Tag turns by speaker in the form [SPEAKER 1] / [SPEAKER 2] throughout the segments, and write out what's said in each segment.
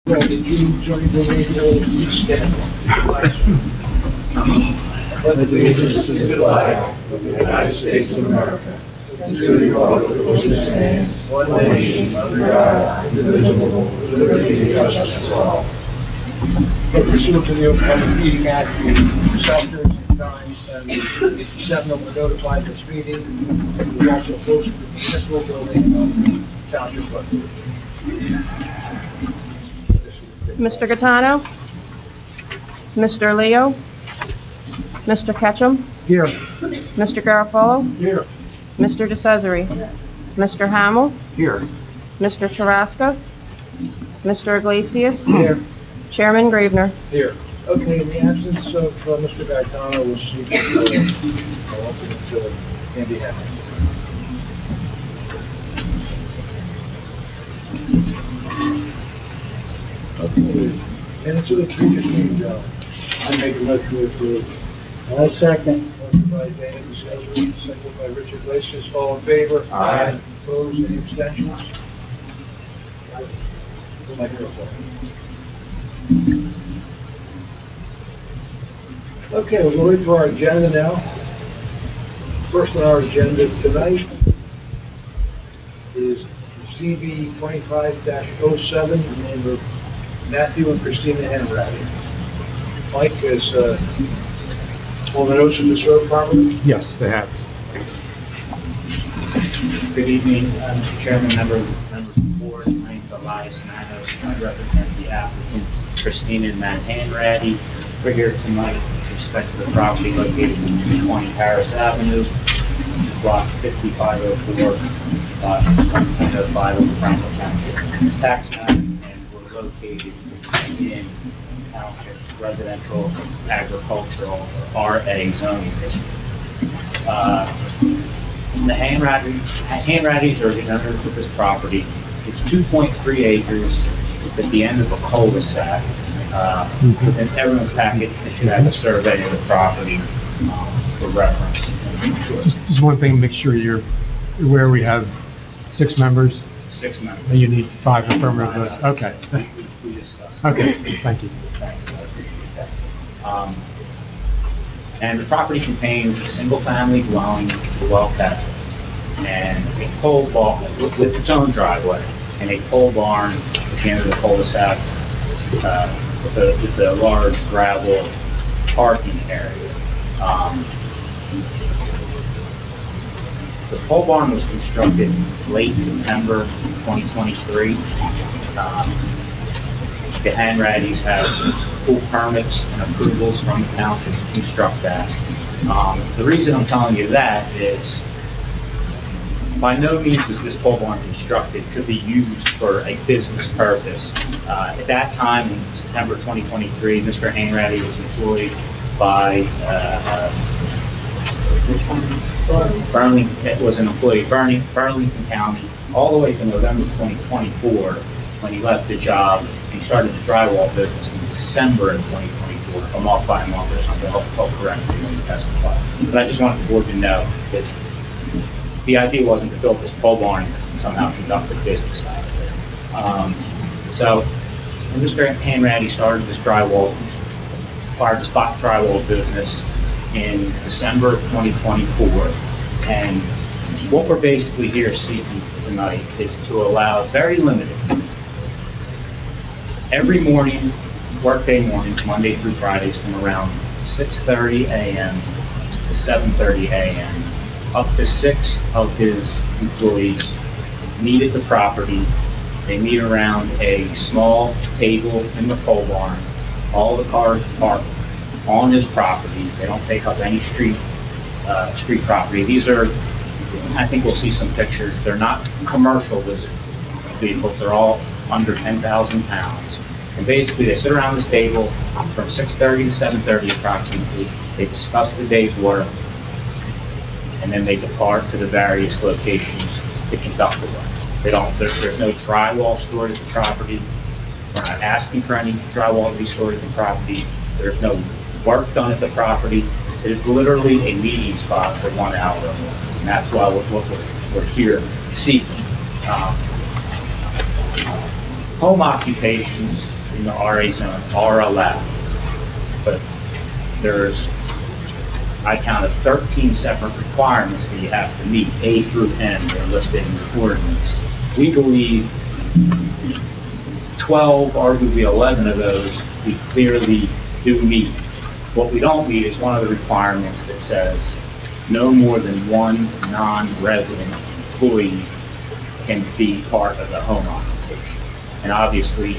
[SPEAKER 1] Well, did you join the radio stand? Pledge allegiance to the flag of the United States of America, to the republic for which it stands, one nation, under God, indivisible, with liberty and justice for all. Pursuant to the Open Public Meeting Act, the sectors, times, and the 7 were notified this meeting. We also hosted the municipal building of Township Clerk.
[SPEAKER 2] Mr. Gaetano? Mr. Leo? Mr. Ketchum?
[SPEAKER 1] Here.
[SPEAKER 2] Mr. Garofalo?
[SPEAKER 1] Here.
[SPEAKER 2] Mr. DeCesare? Mr. Hamel?
[SPEAKER 1] Here.
[SPEAKER 2] Mr. Tarasca? Mr. Iglesias?
[SPEAKER 1] Here.
[SPEAKER 2] Chairman Gravener?
[SPEAKER 1] Here. Okay, in the absence of Mr. Gaetano, we'll see I'll open it to Andy Hamel. Okay. Minutes of the previous meeting, Joe. I make a motion to approve. I'll second. Motion by Dana DeCesare, second by Richard Iglesias. All in favor?
[SPEAKER 3] Aye.
[SPEAKER 1] Opposed? Any abstentions? Okay, we'll go into our agenda now. First on our agenda tonight is ZB 25-07 in the name of Matthew and Christina Hanratty. Mike, has all the notes of the serve properly?
[SPEAKER 3] Yes, they have.
[SPEAKER 4] Good evening, Mr. Chairman, members of the board. My name is Elias Manos. I represent the applicants Christina and Matt Hanratty. We're here tonight with respect to the property located at 220 Harris Avenue, block 5504, 1.05 of Franklin Township tax map, and we're located in Township's residential agricultural RA zoning district. The Hanrattys are the owners of this property. It's 2.3 acres. It's at the end of a cul-de-sac. Within everyone's packet, it should have a survey of the property for reference.
[SPEAKER 3] Just one thing, make sure you're aware we have 6 members.
[SPEAKER 4] 6 members.
[SPEAKER 3] And you need 5 affirmative votes. Okay.
[SPEAKER 4] We discussed.
[SPEAKER 3] Okay, thank you.
[SPEAKER 4] Thanks, I appreciate that. And the property contains a single-family dwelling, well kept, and a pole barn with its own driveway, and a pole barn at the end of the cul-de-sac with a large gravel parking area. The pole barn was constructed late September 2023. The Hanrattys have full permits and approvals from the township to construct that. The reason I'm telling you that is by no means was this pole barn constructed to be used for a business purpose. At that time, in September 2023, Mr. Hanratty was employed by Burlington. Was an employee of Burlington County all the way to November 2024 when he left the job. He started the drywall business in December of 2024. If I'm off by a month or something, I'll correct me when you testify. But I just wanted the board to know that the idea wasn't to build this pole barn and somehow conduct a business out of it. So when Mr. Hanratty started this acquired the spot drywall business in December of 2024. And what we're basically here seeking tonight is to allow very limited, every morning, workday mornings, Monday through Fridays, from around 6:30 a.m. to 7:30 a.m. Up to 6 of his employees meet at the property. They meet around a small table in the pole barn. All the cars park on his property. They don't take up any street property. These are, I think we'll see some pictures. They're not commercial vehicles. They're all under 10,000 pounds. And basically, they sit around this table from 6:30 to 7:30 approximately. They discuss the day's work, and then they depart to the various locations to conduct the work. There's no drywall stored at the property. We're not asking for any drywall to be stored at the property. There's no work done at the property. It is literally a meeting spot for 1 hour. And that's why we're here seeking. Home occupations in the RA zone are allowed. But I counted 13 separate requirements that you have to meet, A through N, that are listed in the ordinance. We believe 12, arguably 11 of those, we clearly do meet. What we don't meet is one of the requirements that says no more than one non-resident employee can be part of the home occupation. And obviously,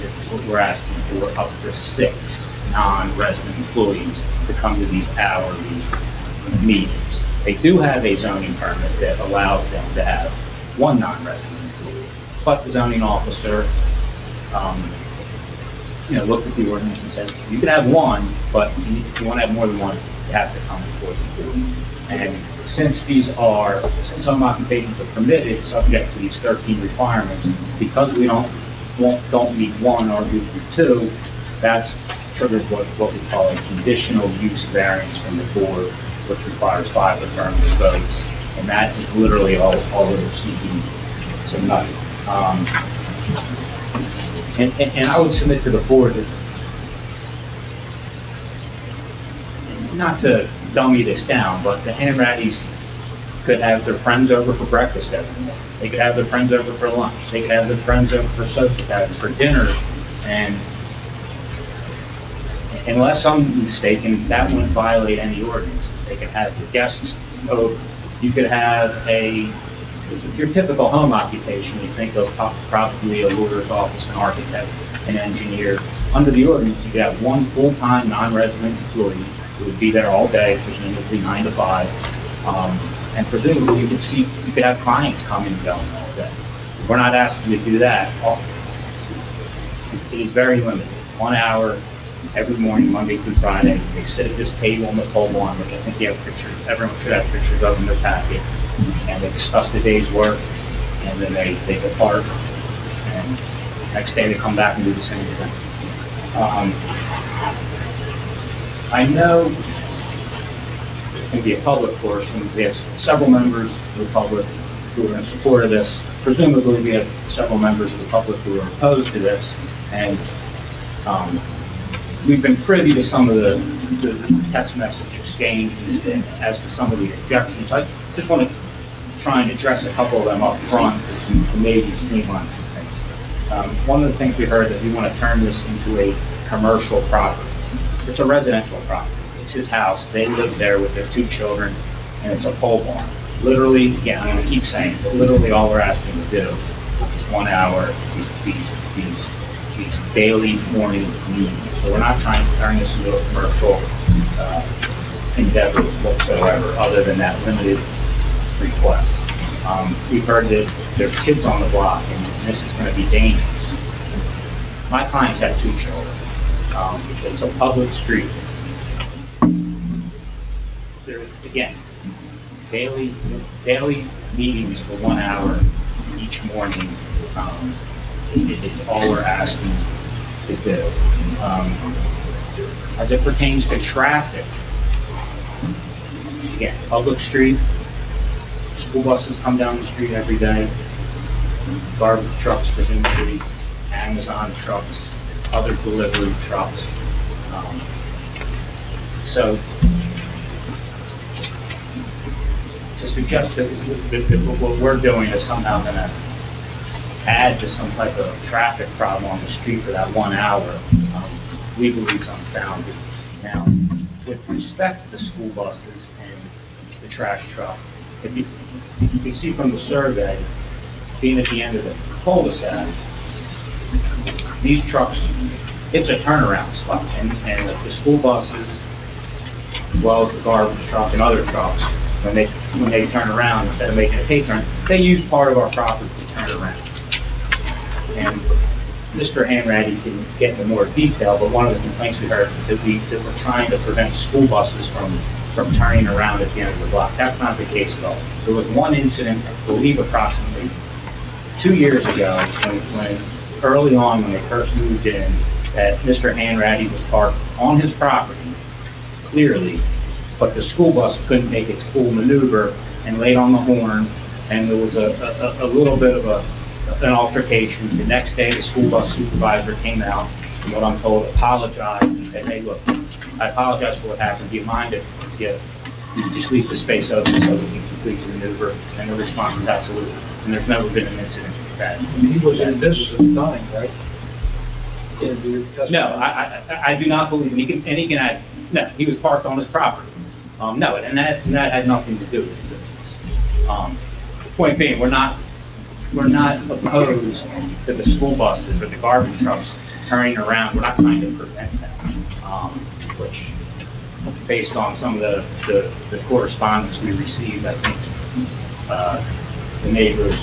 [SPEAKER 4] we're asking for up to 6 non-resident employees to come to these hourly meetings. They do have a zoning permit that allows them to have 1 non-resident employee, but the zoning officer, looked at the ordinance and says, you can have 1, but if you want to have more than 1, you have to come before the board. And since home occupations are permitted, subject to these 13 requirements, because we don't meet 1 or 2, that's triggers what we call a conditional use variance from the board, which requires 5 affirmative votes, and that is literally all we're seeking tonight. And I would submit to the board that, not to dummy this down, but the Hanrattys could have their friends over for breakfast every morning. They could have their friends over for lunch. They could have their friends over for social gatherings, for dinner, and unless I'm mistaken, that wouldn't violate any ordinances. They could have the guests over. You could have your typical home occupation. You think of probably a lawyer's office, an architect, an engineer. Under the ordinance, you could have 1 full-time non-resident employee who would be there all day, presumably 9 to 5. And presumably you could have clients coming and going all day. We're not asking to do that. It is very limited. 1 hour every morning, Monday through Friday. They sit at this table in the pole barn, which I think you have pictures. Everyone should have pictures of in their packet. And they discuss the day's work, and then they depart. And next day they come back and do the same thing. I know it can be a public portion. We have several members of the public who are in support of this. Presumably, we have several members of the public who are opposed to this. And we've been privy to some of the text message exchanges as to some of the objections. I just want to try and address a couple of them up front and maybe streamline some things. One of the things we heard that we want to turn this into a commercial property. It's a residential property. It's his house. They live there with their 2 children, and it's a pole barn. Literally, again, I'm going to keep saying it, but literally all we're asking to do is this 1 hour, these daily morning meetings. So we're not trying to turn this into a commercial endeavor whatsoever, other than that limited request. We've heard that there's kids on the block, and this is going to be dangerous. My clients have 2 children. It's a public street. There, again, daily meetings for 1 hour each morning. It's all we're asking to do. As it pertains to traffic, again, public street, school buses come down the street every day, garbage trucks, presumably, Amazon trucks, other delivery trucks. So to suggest that what we're doing is somehow going to add to some type of traffic problem on the street for that 1 hour, we believe is unfounded. Now, with respect to the school buses and the trash truck, if you can see from the survey, being at the end of the cul-de-sac, these trucks, it's a turnaround spot, and the school buses, as well as the garbage truck and other trucks, when they turn around, instead of making a K-turn, they use part of our property to turn around. And Mr. Hanratty can get into more detail, but one of the complaints we heard that we're trying to prevent school buses from turning around at the end of the block. That's not the case at all. There was one incident, I believe approximately 2 years ago, when early on when they first moved in, that Mr. Hanratty was parked on his property, clearly, but the school bus couldn't make its full maneuver and laid on the horn, and there was a little bit of an altercation. The next day, the school bus supervisor came out, from what I'm told, apologized and said, hey, look, I apologize for what happened. Do you mind if you just leave the space open so we can complete the maneuver? And the response was absolutely. And there's never been an incident like that.
[SPEAKER 1] He was in business at the time, right?
[SPEAKER 4] No, I do not believe, and he can add, no, he was parked on his property. No, and that had nothing to do with the business. Point being, we're not opposed to the school buses or the garbage trucks turning around. We're not trying to prevent that, which, based on some of the correspondence we received, I think the neighbors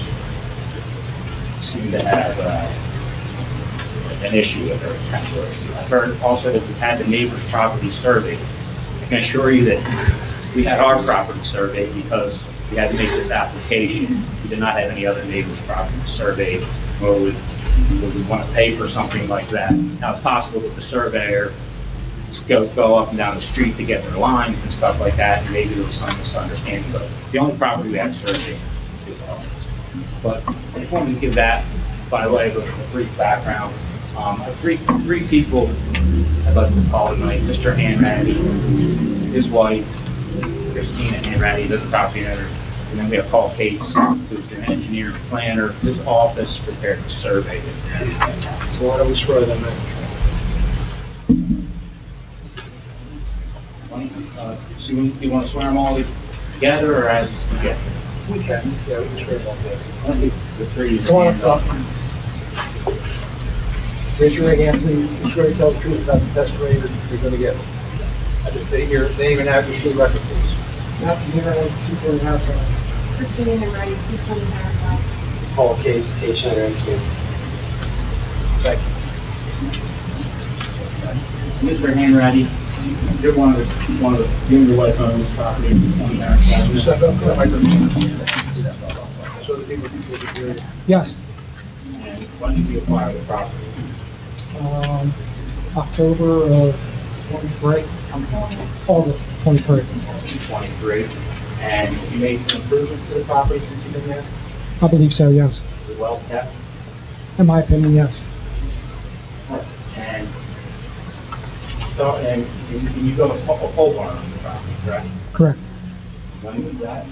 [SPEAKER 4] seem to have an issue with their potential issue. I've heard also that we've had the neighbor's property surveyed. I can assure you that we had our property surveyed because we had to make this application. We did not have any other neighbor's property surveyed, nor would we want to pay for something like that. Now, it's possible that the surveyor go up and down the street to get their lines and stuff like that, and maybe there was some misunderstanding, but the only property we have surveyed is ours. But I just wanted to give that by way of a brief background. Three people I'd like to call tonight: Mr. Hanratty, his wife, Christina Hanratty, the property owner, and then we have Paul Cates, who's an engineer and planner. His office prepared to survey it.
[SPEAKER 1] So why don't we swear them in?
[SPEAKER 4] So you want to swear them all together or as you get?
[SPEAKER 1] We can, yeah, we can swear them all together.
[SPEAKER 4] I think the three
[SPEAKER 1] Come on
[SPEAKER 4] stand
[SPEAKER 1] up.
[SPEAKER 4] up.
[SPEAKER 1] Raise your right hand, please. You swear to tell the truth about the testimony that you're going to give. I just say your name and address for the record, please.
[SPEAKER 5] Matthew Hanratty, 220 Harrison.
[SPEAKER 6] Christina Hanratty, 220 Harrison.
[SPEAKER 5] Paul Cates, K. Schneider, engineer.
[SPEAKER 1] Thank you.
[SPEAKER 4] Mr. Hanratty, you're one of the, you and your wife own this property in 20 Harrison.
[SPEAKER 1] Step up to the microphone. So that people can hear you.
[SPEAKER 5] Yes,
[SPEAKER 4] And when did you acquire the property?
[SPEAKER 5] October of 23, August 23.
[SPEAKER 4] 23. And you made some improvements to the property since you've been there?
[SPEAKER 5] I believe so, yes.
[SPEAKER 4] Is it well kept?
[SPEAKER 5] In my opinion, yes.
[SPEAKER 4] And so, and you built a pole barn on the property, correct?
[SPEAKER 5] Correct.
[SPEAKER 4] When was that?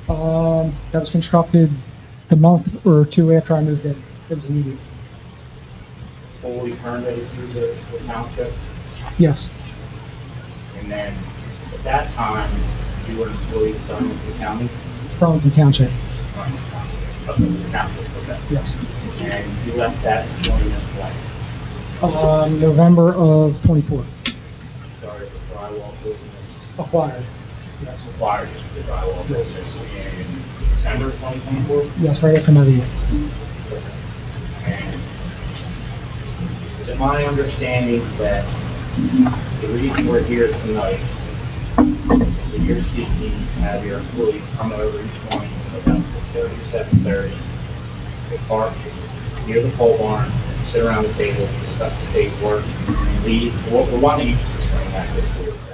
[SPEAKER 5] That was constructed the month or two after I moved in. It was immediate.
[SPEAKER 4] Fully permitted through the township?
[SPEAKER 5] Yes,
[SPEAKER 4] And then, at that time, you were employed with Darlington County?
[SPEAKER 5] Burlington Township,
[SPEAKER 4] Up in the township, okay.
[SPEAKER 5] yes.
[SPEAKER 4] And you left that and joined us when?
[SPEAKER 5] November of 24.
[SPEAKER 4] Started the drywall business,
[SPEAKER 5] Acquired, yes.
[SPEAKER 4] acquired the drywall
[SPEAKER 5] Yes.
[SPEAKER 4] business in December 2024?
[SPEAKER 5] Yes, right after my leave.
[SPEAKER 4] And is it my understanding that the reason we're here tonight is that you're seeking to have your employees come over each morning from about 6:30 to 7:30, they park near the pole barn, sit around the table, discuss the day's work, and leave? Why don't you just explain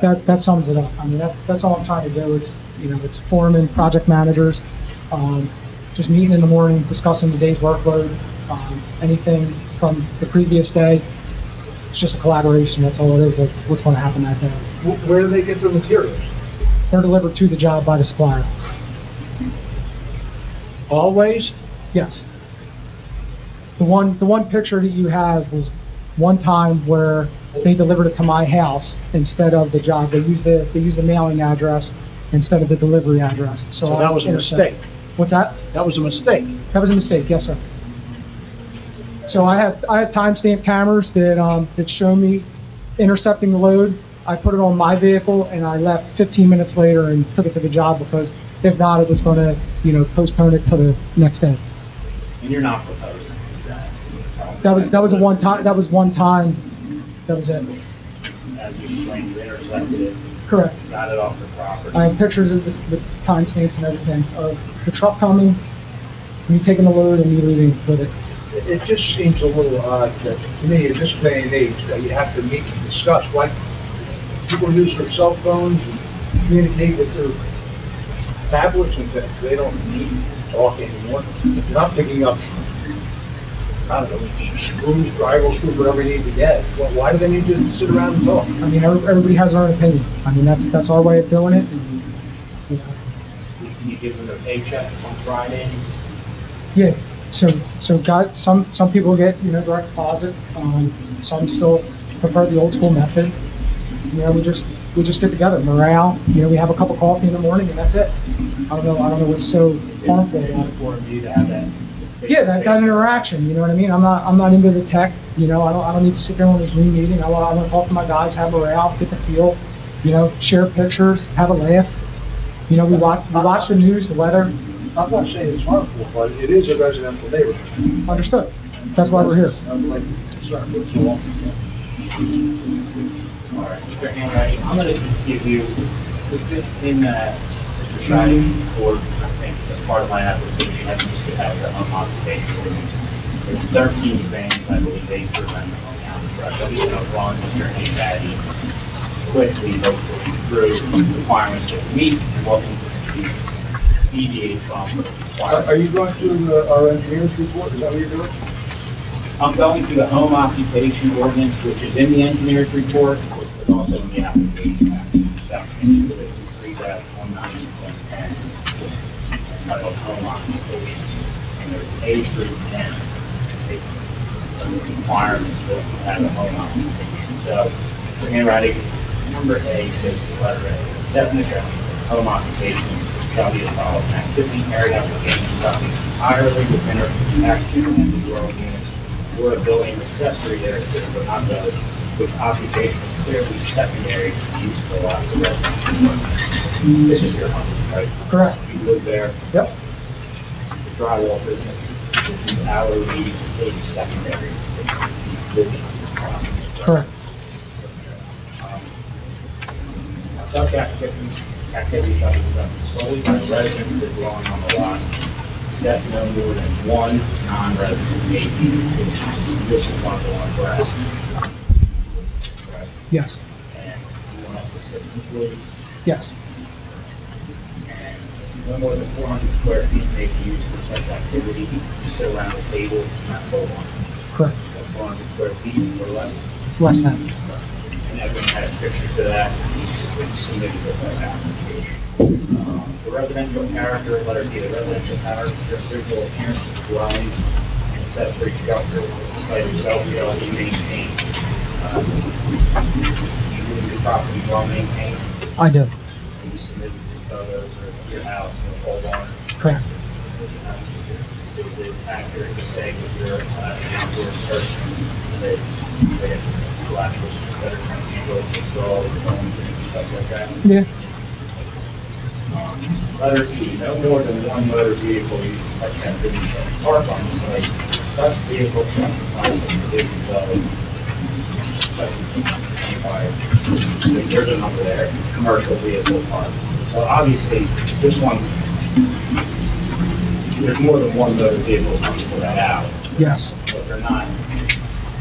[SPEAKER 4] that?
[SPEAKER 5] That sums it up. I mean, that's all I'm trying to do. It's, it's foremen, project managers, just meeting in the morning, discussing the day's workload, anything from the previous day. It's just a collaboration. That's all it is, like what's going to happen that day.
[SPEAKER 1] Where do they get their materials?
[SPEAKER 5] They're delivered to the job by the supplier.
[SPEAKER 1] Always?
[SPEAKER 5] Yes. The one picture that you have was one time where they delivered it to my house instead of the job. They used the mailing address instead of the delivery address.
[SPEAKER 1] So that was a mistake.
[SPEAKER 5] What's that?
[SPEAKER 1] That was a mistake.
[SPEAKER 5] That was a mistake, yes, sir. So I have timestamp cameras that show me intercepting the load. I put it on my vehicle and I left 15 minutes later and took it to the job because if not, it was going to, postpone it to the next day.
[SPEAKER 4] And you're not proposing that?
[SPEAKER 5] That was one time. That was it.
[SPEAKER 4] As you explained, you intercepted it,
[SPEAKER 5] Correct.
[SPEAKER 4] got it off the property.
[SPEAKER 5] I have pictures of the timestamps and everything of the truck coming, me taking the load and me leaving with it.
[SPEAKER 1] It just seems a little odd that, to me, in this day and age, that you have to meet and discuss. Why people use their cell phones and communicate with their tablets and things. They don't need to talk anymore. If you're not picking up I don't know, screws, drywall screws, whatever you need to get. Well, why do they need to sit around and talk?
[SPEAKER 5] I mean, everybody has their own opinion. I mean, that's our way of doing it. And, you know,
[SPEAKER 4] You give them their paychecks on Fridays.
[SPEAKER 5] yeah. So got some people get, you know, direct deposit. Some still prefer the old school method. You know, we just get together, morale. You know, we have a cup of coffee in the morning, and that's it. I don't know what's so harmful about it.
[SPEAKER 4] For you to have that.
[SPEAKER 5] Yeah, that interaction. You know what I mean? I'm not into the tech. You know, I don't need to sit there on a Zoom meeting. I want to talk to my guys, have morale, get the feel. You know, share pictures, have a laugh. You know, we watch the news, the weather.
[SPEAKER 1] I'm not saying it's harmful, but it is a residential neighborhood.
[SPEAKER 5] Understood. That's why we're here.
[SPEAKER 1] I'm like, sorry, what's so long?
[SPEAKER 4] All right, Mr. Hanratty, I'm going to just give you, in Mr. Shiny's report, I think as part of my application, I used to have the home occupation ordinance. There's 13 things I believe they prevent the home occupation. I'm going to run Mr. Hanratty quickly, hopefully, through requirements that meet and what we deviate from the requirements.
[SPEAKER 1] Are you going through our engineer's report? Is that what you're doing?
[SPEAKER 4] I'm going through the home occupation ordinance, which is in the engineer's report, which is also in the application section, 3-190.10, titled home occupation. And there's A through 10 requirements that you have a home occupation. So, for Hanratty, number A says the letter A. Definition of home occupation shall be as follows: an activity carried out within the property entirely within or attached to the dwelling unit or a building accessory there, but not those, which occupation is clearly secondary to the use of the lot of the residence. This is your home, right?
[SPEAKER 5] Correct.
[SPEAKER 4] You live there.
[SPEAKER 5] Yep.
[SPEAKER 4] The drywall business, which is hourly, clearly secondary to living on this property.
[SPEAKER 5] Correct.
[SPEAKER 4] Such activity shall be conducted solely by residents that dwelling on the lot, except no more than one non-resident may be located. This is one of the ones we're asking. Right?
[SPEAKER 5] Yes.
[SPEAKER 4] And you want up to 6 employees,
[SPEAKER 5] Yes.
[SPEAKER 4] and no more than 400 square feet may be used for such activity. You sit around a table, not full one.
[SPEAKER 5] Correct.
[SPEAKER 4] 400 square feet or less.
[SPEAKER 5] Less than.
[SPEAKER 4] And everyone had a picture to that, and submitted with that application. The residential character, letter B, the residential character, physical appearance of the dwelling, and accessory structure, the site itself shall be maintained. You believe your property well maintained,
[SPEAKER 5] I do.
[SPEAKER 4] and you submitted some photos of your house and the whole barn.
[SPEAKER 5] Correct.
[SPEAKER 4] Is it accurate to say that you're an outdoor person, that collaterals that are trying to handle install phones and stuff like that?
[SPEAKER 5] Yeah.
[SPEAKER 4] Letter E, no more than one motor vehicle used in such activity shall park on the site. Such vehicle shall comply with the provisions of section 25. There's a number there, commercial vehicle park. So obviously, this one's, there's more than one motor vehicle comes for that out.
[SPEAKER 5] Yes.
[SPEAKER 4] But they're not,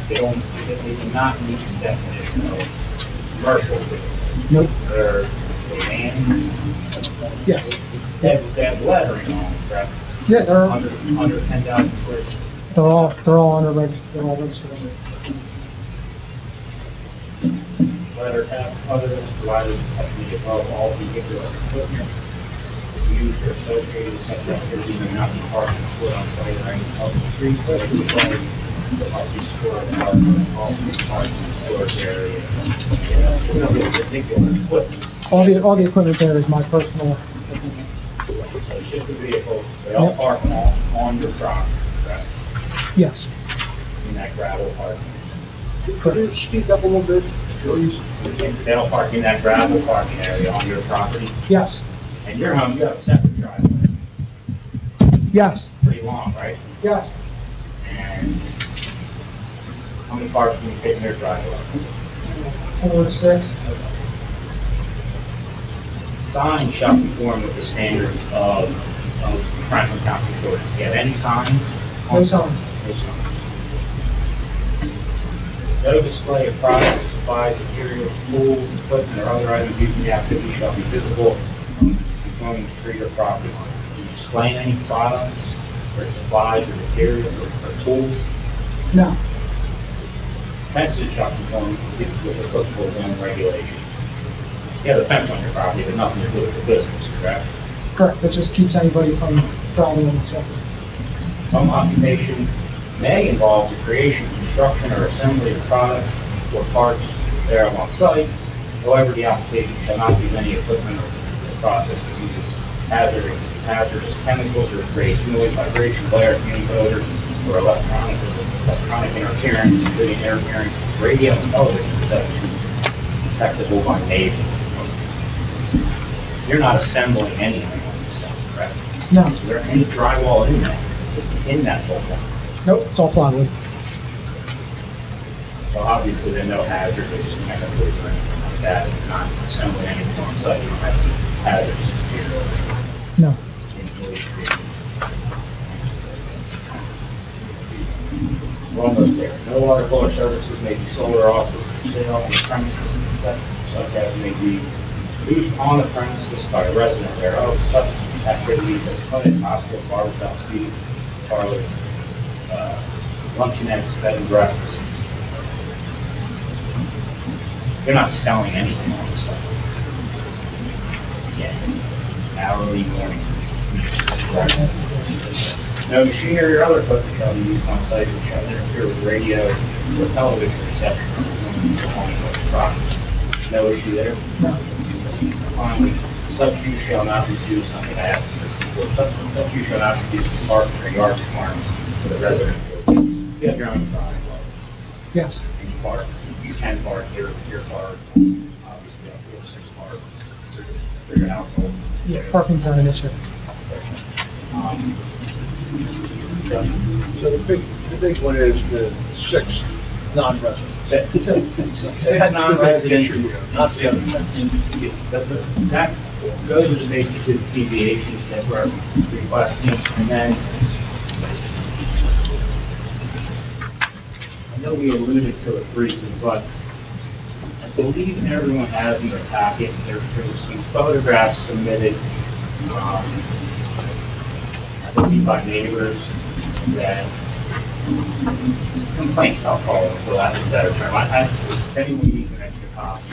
[SPEAKER 4] they do not meet the definition of commercial vehicle.
[SPEAKER 5] Nope.
[SPEAKER 4] They're vans.
[SPEAKER 5] Yes.
[SPEAKER 4] They have lettering on them, correct?
[SPEAKER 5] Yeah, they're
[SPEAKER 4] Under 10,000 square feet.
[SPEAKER 5] they're all under they're all registered under.
[SPEAKER 4] Letter F, other than provided in section E above, all vehicular equipment used or associated with such activity may not be parked and stored on site or any public street, but it's required that must be stored out and also parked in the storage area. You know, the particular equipment.
[SPEAKER 5] All the equipment there is my personal.
[SPEAKER 4] So it's just a vehicle, they all park on your property, correct?
[SPEAKER 5] Yes.
[SPEAKER 4] In that gravel parking.
[SPEAKER 1] Could you speak up a little bit, please?
[SPEAKER 4] They all park in that gravel parking area on your property.
[SPEAKER 5] Yes.
[SPEAKER 4] And your home, you have a separate driveway,
[SPEAKER 5] Yes.
[SPEAKER 4] pretty long, right?
[SPEAKER 5] Yes.
[SPEAKER 4] And how many cars can you fit in your driveway?
[SPEAKER 5] 4 to 6.
[SPEAKER 4] Signs shall conform with the standards of Franklin County Ordinance. Do you have any signs?
[SPEAKER 5] No signs.
[SPEAKER 4] No signs. No display of products, supplies, materials, tools, equipment, or other items used in the activity shall be visible from the street or property line. Can you explain any products, or supplies, or materials, or tools
[SPEAKER 5] No,
[SPEAKER 4] Fences shall conform with applicable zone regulations. You have a fence on your property, but nothing to do with the business, correct?
[SPEAKER 5] correct, it just keeps anybody from driving on the site.
[SPEAKER 4] Home occupation may involve the creation, construction, or assembly of product or parts thereof on site. However, the application shall not use any equipment or process that uses hazardous chemicals or creates noise, vibration, glare, fumes, odor, or electronic interference, including interfering with radio and television reception, detectable by neighbors. You're not assembling anything on this stuff, correct?
[SPEAKER 5] No,
[SPEAKER 4] Is there any drywall in that whole thing?
[SPEAKER 5] nope, it's all plywood.
[SPEAKER 4] So obviously, there are no hazardous chemicals or anything like that. If you're not assembling anything on site, you don't have any hazardous material.
[SPEAKER 5] No,
[SPEAKER 4] We're almost there. No article or services may be sold or offered for sale on the premises, such as may be used on the premises by a resident thereof, such activities as clinics, hospitals, barbershops, beauty parlors, luncheonettes, bed and breakfast. You're not selling anything on the site. Yeah, hourly, morning. No machinery or other equipment shall be used on site which shall interfere with radio or television reception on the property. No issue there.
[SPEAKER 5] no,
[SPEAKER 4] Finally, such use shall not reduce, I think I asked this before, such use shall not reduce the parking or yard requirements for the residential use. You have your own driveway.
[SPEAKER 5] yes,
[SPEAKER 4] And you park, you can park your car, obviously up to 6 cars for your household.
[SPEAKER 5] yeah, parking's not an issue.
[SPEAKER 1] So the big one is the 6 non-residents.
[SPEAKER 4] Six non-residents, that, those are the basic deviations that we're requesting, and then I know we alluded to it briefly, but I believe everyone has in their packet, there was some photographs submitted, I believe by neighbors that complaints, I'll call it, for lack of a better term. If anyone needs an extra copy,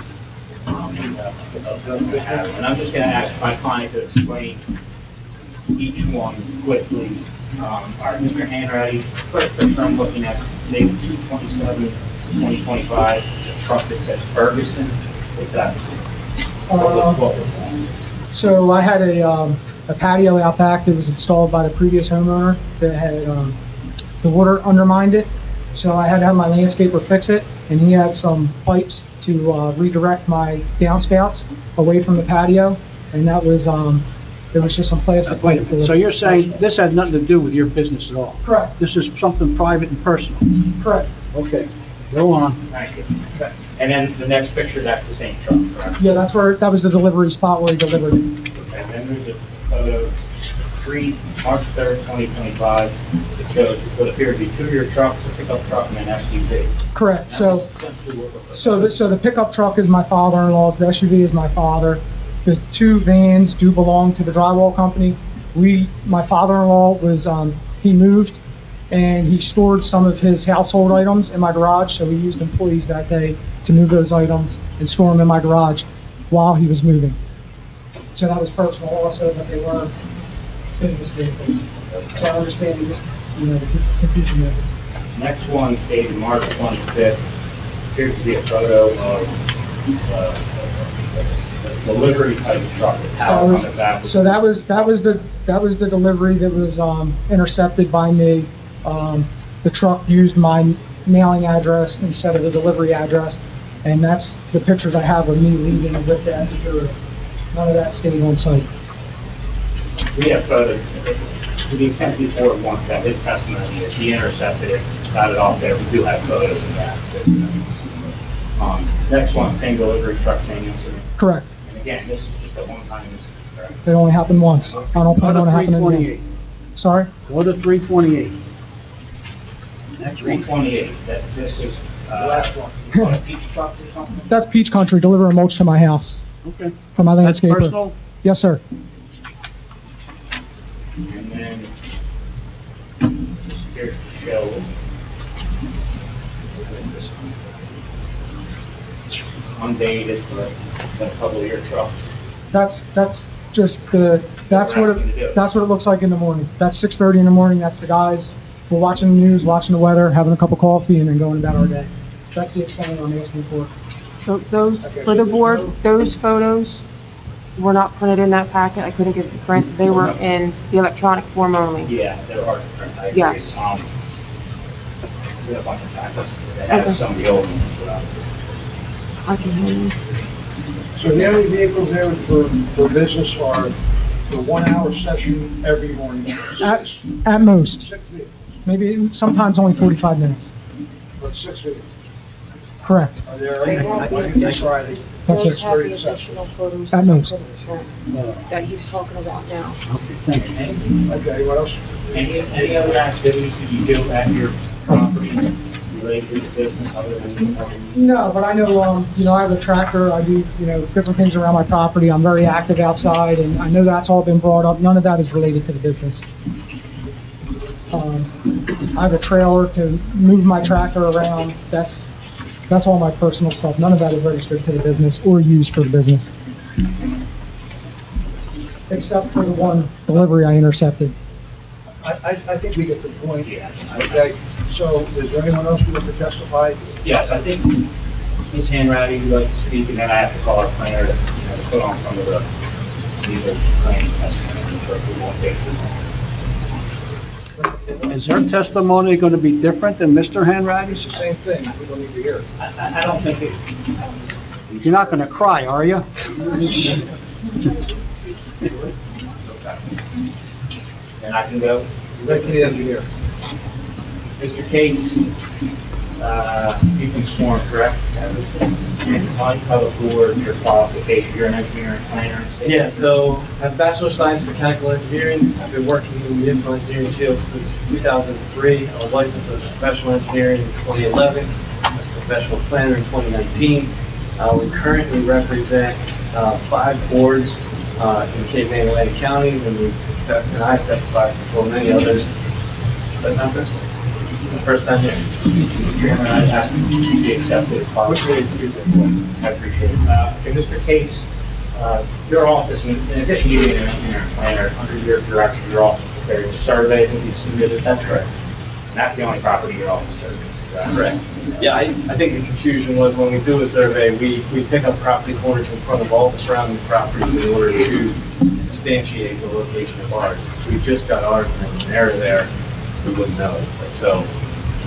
[SPEAKER 4] of I have, and I'm just gonna ask my client to explain each one quickly. All right, Mr. Hanratty, first picture I'm looking at, maybe 2/27/2025, a truck that says Ferguson. What's that? What was that?
[SPEAKER 5] So I had a patio out back that was installed by the previous homeowner that had, the water undermined it. So I had to have my landscaper fix it, and he had some pipes to redirect my downspouts away from the patio, and that was, there was just some plastic.
[SPEAKER 7] Wait a minute, so you're saying this had nothing to do with your business at all?
[SPEAKER 5] Correct,
[SPEAKER 7] This is something private and personal?
[SPEAKER 5] correct.
[SPEAKER 7] Okay, go on.
[SPEAKER 4] Thank you. And then the next picture, that's the same truck, correct?
[SPEAKER 5] Yeah, that's where, that was the delivery spot where he delivered it.
[SPEAKER 4] And then there's a photo, March 3rd, 2025, that shows what appears to be 2 of your trucks, a pickup truck, and an SUV.
[SPEAKER 5] Correct,
[SPEAKER 4] That's
[SPEAKER 5] so,
[SPEAKER 4] essentially what we're-
[SPEAKER 5] so the pickup truck is my father-in-law's, the SUV is my father. The 2 vans do belong to the drywall company. My father-in-law was, he moved, and he stored some of his household items in my garage, so we used employees that day to move those items and store them in my garage while he was moving. So that was personal also, but they were business vehicles. So I understand just, the confusion there.
[SPEAKER 4] Next one, dated March 25th, appears to be a photo of the delivery type of truck, the pallet on the back.
[SPEAKER 5] So that was the delivery that was intercepted by me. The truck used my mailing address instead of the delivery address, and that's the pictures I have of me leaving with that material. None of that stayed on site.
[SPEAKER 4] We have photos, to the extent the board wants that, his testimony is he intercepted it, got it off there, we do have photos of that. Next one, same delivery truck, same incident.
[SPEAKER 5] Correct.
[SPEAKER 4] And again, this is just a one-time incident, correct?
[SPEAKER 5] It only happened once. I don't plan on it happening again.
[SPEAKER 7] 328.
[SPEAKER 5] Sorry?
[SPEAKER 7] Order 328. Next one.
[SPEAKER 4] 328, that, this is,
[SPEAKER 1] Last one.
[SPEAKER 4] on a peach truck or something?
[SPEAKER 5] That's Peach Country delivering mulch to my house
[SPEAKER 7] Okay.
[SPEAKER 5] for my
[SPEAKER 7] That's
[SPEAKER 5] landscaper.
[SPEAKER 7] personal?
[SPEAKER 5] Yes, sir.
[SPEAKER 4] And then, this appears to show Undated, but a couple of your trucks.
[SPEAKER 5] That's just that's what it looks like in the morning. That's 6:30 in the morning, that's the guys. We're watching the news, watching the weather, having a cup of coffee, and then going about our day. That's the extent I'm asking for.
[SPEAKER 2] So those, for the board, those photos were not printed in that packet. I couldn't get the print. They were in the electronic form only.
[SPEAKER 4] Yeah, they're hard to print. I agree.
[SPEAKER 2] Yes.
[SPEAKER 4] We have a bunch of packets that has some of the old ones as well.
[SPEAKER 2] I can hear you.
[SPEAKER 1] So the only vehicles there for business are the 1 hour session every morning?
[SPEAKER 5] At most,
[SPEAKER 1] 6 vehicles,
[SPEAKER 5] maybe sometimes only 45 minutes.
[SPEAKER 1] but 6 vehicles.
[SPEAKER 5] Correct.
[SPEAKER 1] Are there any Monday, Friday?
[SPEAKER 5] That's
[SPEAKER 2] Those
[SPEAKER 5] it.
[SPEAKER 2] have the additional photos
[SPEAKER 5] At most.
[SPEAKER 2] that he's talking about now.
[SPEAKER 1] Okay, what else?
[SPEAKER 4] Any other activities that you do at your property related to the business other than?
[SPEAKER 5] No, but I know, I have a tractor, I do, different things around my property, I'm very active outside, and I know that's all been brought up, none of that is related to the business. I have a trailer to move my tractor around, that's all my personal stuff, none of that is registered to the business or used for the business. Except for the one delivery I intercepted.
[SPEAKER 1] I think we get the point.
[SPEAKER 4] Yeah.
[SPEAKER 1] Okay, so is there anyone else who wants to testify?
[SPEAKER 4] Yes, I think Ms. Hanratty would like to speak, and then I have to call our planner to put on some of the legal claim testimony for a few more cases.
[SPEAKER 7] Is her testimony going to be different than Mr. Hanratty's?
[SPEAKER 1] It's the same thing, we don't need to hear it.
[SPEAKER 4] I don't think it,
[SPEAKER 7] You're not going to cry, are you?
[SPEAKER 4] and I can go.
[SPEAKER 1] Right to the engineer.
[SPEAKER 4] Mr. Cates, you've been sworn, correct? And on the board, your qualification, you're an engineer and planner in state?
[SPEAKER 8] Yeah, so I have a Bachelor of Science in Mechanical Engineering. I've been working in the municipal engineering field since 2003. I was licensed as a professional engineer in 2011, as a professional planner in 2019. We currently represent 5 boards in Cape May and Atlantic counties, and I've testified before many others, but not this one. The first time here.
[SPEAKER 4] Chairman, I ask you to be accepted as qualified. I appreciate it. And Mr. Cates, your office, in addition to being an engineer and planner, under your direction, your office prepared a survey that you submitted?
[SPEAKER 8] That's correct.
[SPEAKER 4] And that's the only property your office surveyed?
[SPEAKER 8] Correct. Yeah, I think the confusion was when we do a survey, we pick up property corners in front of all the surrounding properties in order to substantiate the location of ours. If we just got ours and there was an error there, we wouldn't know. So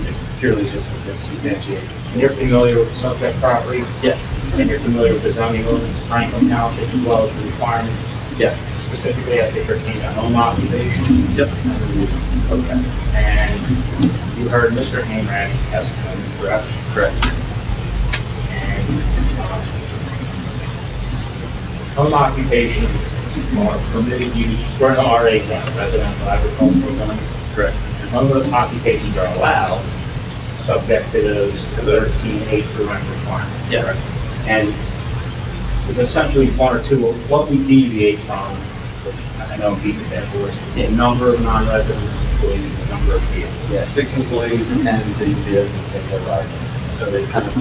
[SPEAKER 8] it purely just to substantiate.
[SPEAKER 4] And you're familiar with the subject property?
[SPEAKER 8] Yes.
[SPEAKER 4] And you're familiar with the zoning ordinance of Franklin Township as well as the requirements?
[SPEAKER 8] Yes.
[SPEAKER 4] Specifically, I think pertaining to home occupation?
[SPEAKER 8] Yep.
[SPEAKER 4] Okay. And you heard Mr. Hanratty's testimony, correct?
[SPEAKER 8] Correct.
[SPEAKER 4] And home occupation or permitted use, we're in an RA zone, residential agricultural zone.
[SPEAKER 8] Correct.
[SPEAKER 4] And home occupations are allowed, subject to those 13 for rent requirements.
[SPEAKER 8] Yes.
[SPEAKER 4] correct? And there's essentially one or two, what we deviate from, which I know beat the dead horse, the number of non-resident employees, the number of vehicles.
[SPEAKER 8] Yeah, 6 employees and the vehicles that they ride. So they kind of,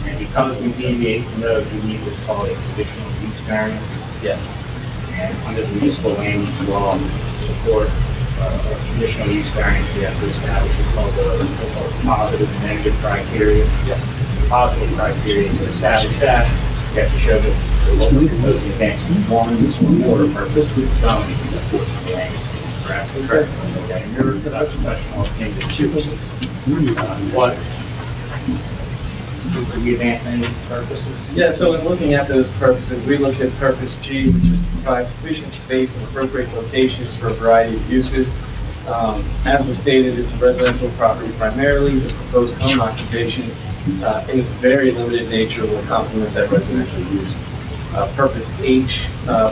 [SPEAKER 4] And because we deviate from those, we need what's called a conditional use variance.
[SPEAKER 8] yes.
[SPEAKER 4] And under the municipal land use law, to support a conditional use variance, we have to establish what's called the positive and negative criteria.
[SPEAKER 8] Yes.
[SPEAKER 4] The positive criteria to establish that, you have to show that the local proposing advancement one or a purpose with zoning support the land. Correct?
[SPEAKER 8] Correct.
[SPEAKER 4] Okay, and your professional opinion too. What? Did we advance any purposes?
[SPEAKER 8] Yeah, so in looking at those purposes, we looked at purpose G, which is to provide sufficient space and appropriate locations for a variety of uses. As was stated, it's a residential property primarily. The proposed home occupation, in its very limited nature, will complement that residential use. Purpose H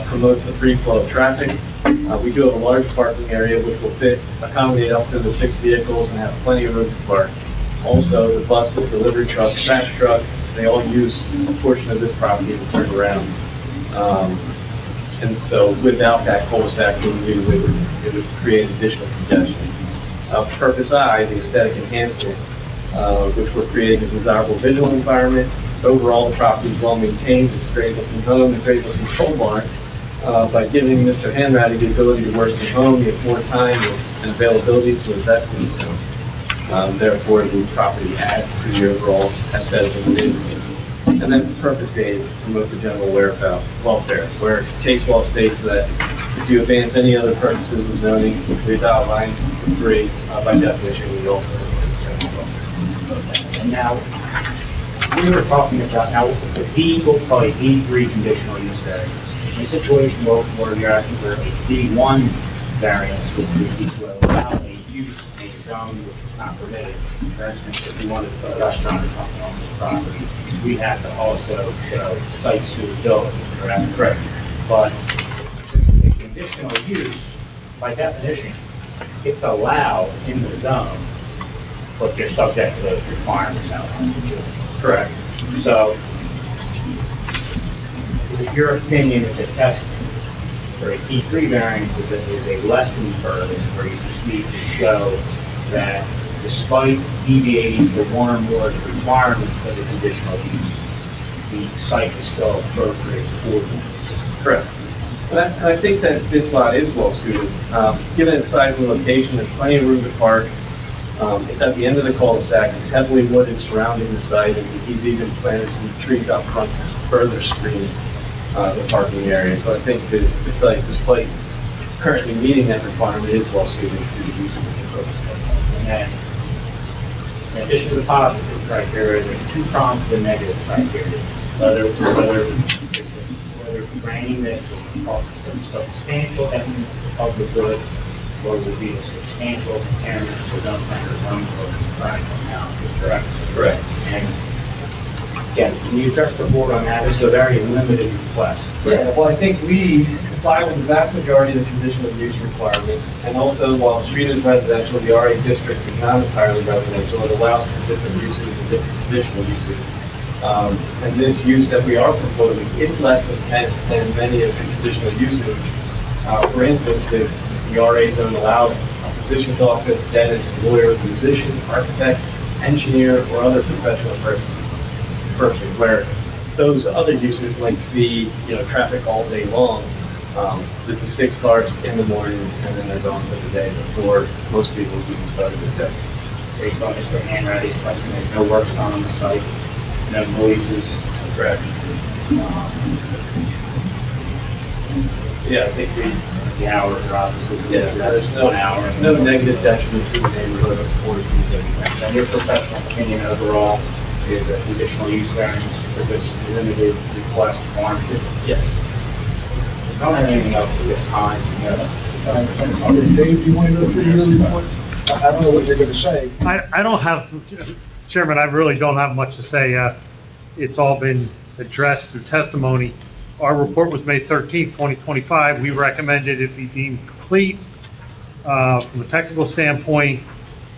[SPEAKER 8] promotes the free flow of traffic. We do have a large parking area which will accommodate up to the 6 vehicles and have plenty of room to park. Also, the bus, the delivery truck, trash truck, they all use a portion of this property to turn around. And so without that cul-de-sac being used, it would create additional congestion. Purpose I, the aesthetic enhancement, which we're creating a desirable visual environment. Overall, the property is well maintained, it's a great looking home, a great looking pole barn. By giving Mr. Hanratty the ability to work from home, he has more time and availability to invest in his home. Therefore, the property adds to the overall aesthetic of the neighborhood. And then purpose A is to promote the general welfare, where case law states that if you advance any other purposes of zoning, we adopt line 3, by definition, we also advance general welfare.
[SPEAKER 4] And now, we were talking about now the D, we'll call it D3 conditional use variance. In a situation where you're asking for a D1 variance, which would be to allow a use in a zone which is not permitted. For instance, if you wanted to put a restaurant or something on this property, we have to also show site suitability, correct? Correct. But since it's a conditional use, by definition, it's allowed in the zone, but you're subject to those requirements now. Correct. So, in your opinion, if the test for a D3 variance is a lessened burden, where you just need to show that despite deviating from one or more of the requirements of the conditional use, the site is still appropriate for you.
[SPEAKER 8] Correct. And I think that this lot is well suited. Given its size and location, there's plenty of room to park. It's at the end of the cul-de-sac. It's heavily wooded surrounding the site, and he's even planted some trees out front to further screen the parking area. So I think that the site, despite currently meeting that requirement, is well suited to the use of the purpose.
[SPEAKER 4] And then, in addition to the positive criteria, there's 2 prongs to the negative criteria. Whether granting this will cause a substantial evidence of the good, or will be a substantial impairment to the zone or zone practical analysis, correct? Correct. And again, can you address the board on that? This is a very limited request.
[SPEAKER 8] Yeah, well, I think we comply with the vast majority of the conditional use requirements, and also while the street is residential, the RA district is not entirely residential. It allows for different uses and different conditional uses. And this use that we are proposing is less intense than many of the conditional uses. For instance, the RA zone allows a physician's office, dentist, lawyer, musician, architect, engineer, or other professional person, where those other uses might see, traffic all day long. This is 6 cars in the morning, and then they're gone for the day before most people even started the day.
[SPEAKER 4] Based on Mr. Hanratty's question, there's no work done on the site, no noises.
[SPEAKER 8] Correct. Yeah, I think
[SPEAKER 4] the hours are obviously,
[SPEAKER 8] there's no
[SPEAKER 4] 1 hour.
[SPEAKER 8] No negative detriment to the neighborhood or to the
[SPEAKER 4] And your professional opinion overall is a conditional use variance for this limited request warranted?
[SPEAKER 8] Yes.
[SPEAKER 4] I don't have anything else at this time.
[SPEAKER 1] Dave, do you want to go through your report? I don't know what you're going to say.
[SPEAKER 3] I don't have, Chairman, I really don't have much to say. It's all been addressed through testimony. Our report was May 13th, 2025. We recommended it be deemed complete. From a technical standpoint,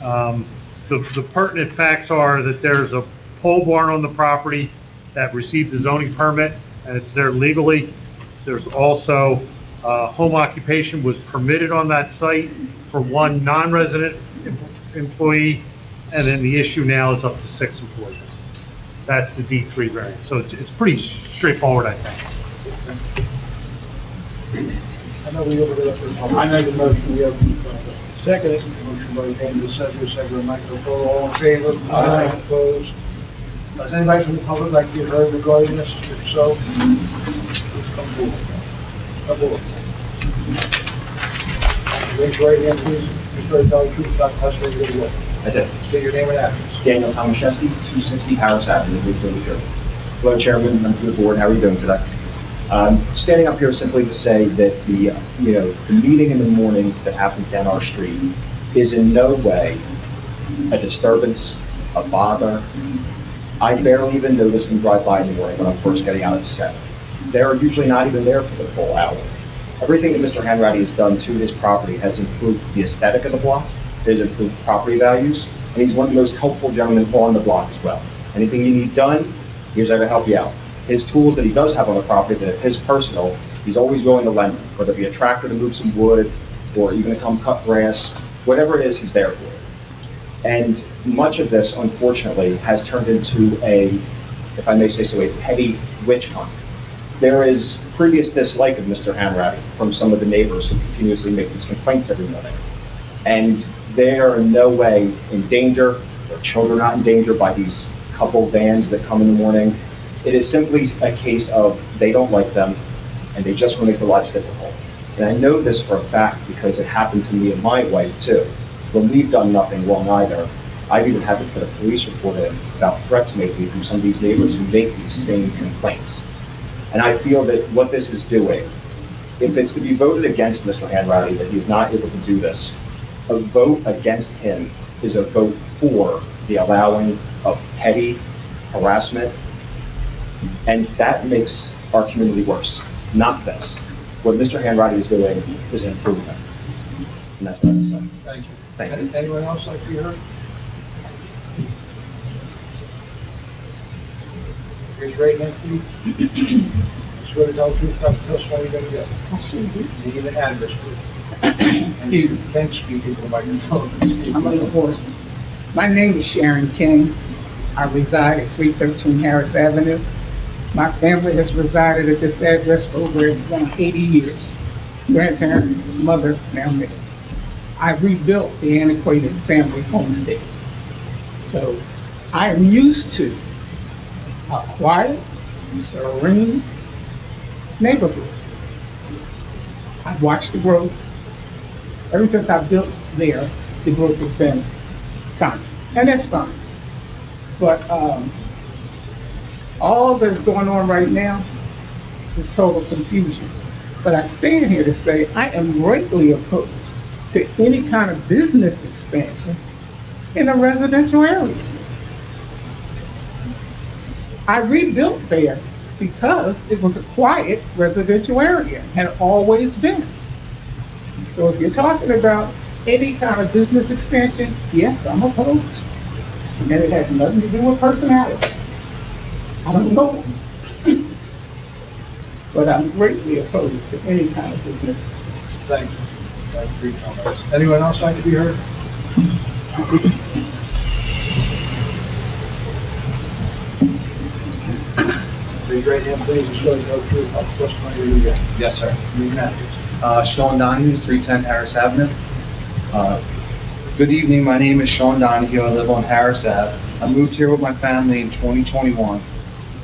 [SPEAKER 3] the pertinent facts are that there's a pole barn on the property that received a zoning permit, and it's there legally. There's also home occupation was permitted on that site for 1 non-resident employee, and then the issue now is up to 6 employees. That's the D3 variant. So it's pretty straightforward, I think.
[SPEAKER 1] I know we opened it up for public. I made the motion, we opened it up. Second. Motion by James, the second by Michael Cole, all in favor? Aye. Opposed? Does anybody from the public like to be heard regarding this? If so, please come forward. Come forward. Raise your right hand, please. You swear to tell the truth about the testimony you're going to give.
[SPEAKER 9] I did.
[SPEAKER 1] State your name and address.
[SPEAKER 9] Daniel Tomaszewski, 260 Harris Avenue, Newfield, New Jersey. Hello, Chairman, members of the board. How are you doing today? Standing up here simply to say that the meeting in the morning that happens down our street is in no way a disturbance, a bother. I barely even notice them drive by in the morning when I'm first getting out at 7. They're usually not even there for the full hour. Everything that Mr. Hanratty has done to his property has improved the aesthetic of the block, has improved property values, and he's one of the most helpful gentlemen on the block as well. Anything you need done, he's there to help you out. His tools that he does have on the property, that his personal, he's always willing to lend them, whether it be a tractor to move some wood, or even to come cut grass, whatever it is, he's there for it. And much of this, unfortunately, has turned into a, if I may say so, a petty witch hunt. There is previous dislike of Mr. Hanratty from some of the neighbors who continuously make these complaints every morning. And they are in no way in danger. Their children are not in danger by these couple vans that come in the morning. It is simply a case of they don't like them and they just want to make their lives difficult. And I know this for a fact because it happened to me and my wife too. When we've done nothing wrong either, I've even had to put a police report in about threats made me from some of these neighbors who make these same complaints. And I feel that what this is doing, if it's to be voted against Mr. Hanratty, that he's not able to do this, a vote against him is a vote for the allowing of petty harassment, and that makes our community worse, not this. What Mr. Hanratty is doing is an improvement, and that's what I have to say.
[SPEAKER 1] Thank you.
[SPEAKER 9] Thank you.
[SPEAKER 1] Anyone else like to be heard? Raise your right hand, please. Swear to tell the truth, nothing but the testimony you're going to give.
[SPEAKER 10] Absolutely.
[SPEAKER 1] Name and address, please.
[SPEAKER 10] Excuse me.
[SPEAKER 1] Then speak into the microphone.
[SPEAKER 10] I'm a little hoarse. My name is Sharon King. I reside at 313 Harris Avenue. My family has resided at this address for over 80 years. Grandparents, mother, now me. I rebuilt the antiquated family homestead. So I am used to a quiet, serene neighborhood. I've watched the growth. Ever since I built there, the growth has been constant, and that's fine. But all that's going on right now is total confusion. But I stand here to say I am greatly opposed to any kind of business expansion in a residential area. I rebuilt there because it was a quiet residential area, and always been. So if you're talking about any kind of business expansion, yes, I'm opposed. And it has nothing to do with personality. I don't know. But I'm greatly opposed to any kind of business expansion.
[SPEAKER 1] Thank you. Thank you for your comments. Anyone else like to be heard? Raise your right hand, please, and swear to tell the truth, nothing but the testimony you're going to give.
[SPEAKER 11] Yes, sir.
[SPEAKER 1] Name and address.
[SPEAKER 11] Sean Donahue, 310 Harris Avenue. Good evening, my name is Sean Donahue, I live on Harris Ave. I moved here with my family in 2021,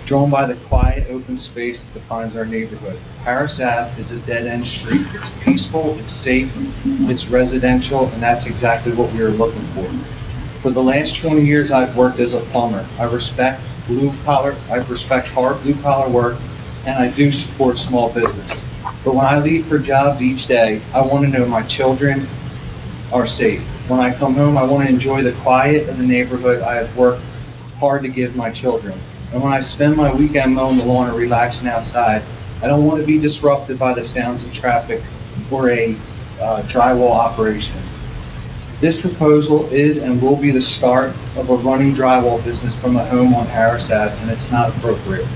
[SPEAKER 11] drawn by the quiet, open space that defines our neighborhood. Harris Ave is a dead-end street. It's peaceful, it's safe, it's residential, and that's exactly what we are looking for. For the last 20 years, I've worked as a plumber. I respect hard blue-collar work, and I do support small business. But when I leave for jobs each day, I want to know my children are safe. When I come home, I want to enjoy the quiet of the neighborhood I have worked hard to give my children. And when I spend my weekend mowing the lawn or relaxing outside, I don't want to be disrupted by the sounds of traffic or a drywall operation. This proposal is and will be the start of a running drywall business from a home on Harris Ave, and it's not appropriate.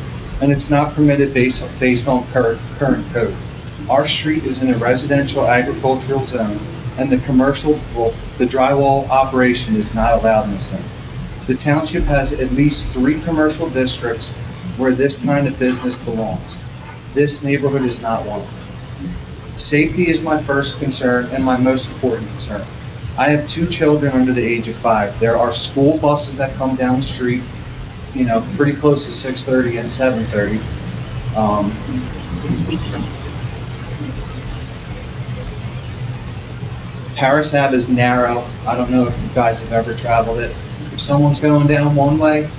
[SPEAKER 11] And it's not permitted based on current code. Our street is in a residential agricultural zone, and the drywall operation is not allowed in the zone. The township has at least 3 commercial districts where this kind of business belongs. This neighborhood is not one of them. Safety is my first concern and my most important concern. I have 2 children under the age of 5. There are school buses that come down the street, pretty close to 6:30 and 7:30. Harris Ave is narrow. I don't know if you guys have ever traveled it. If someone's going down one way,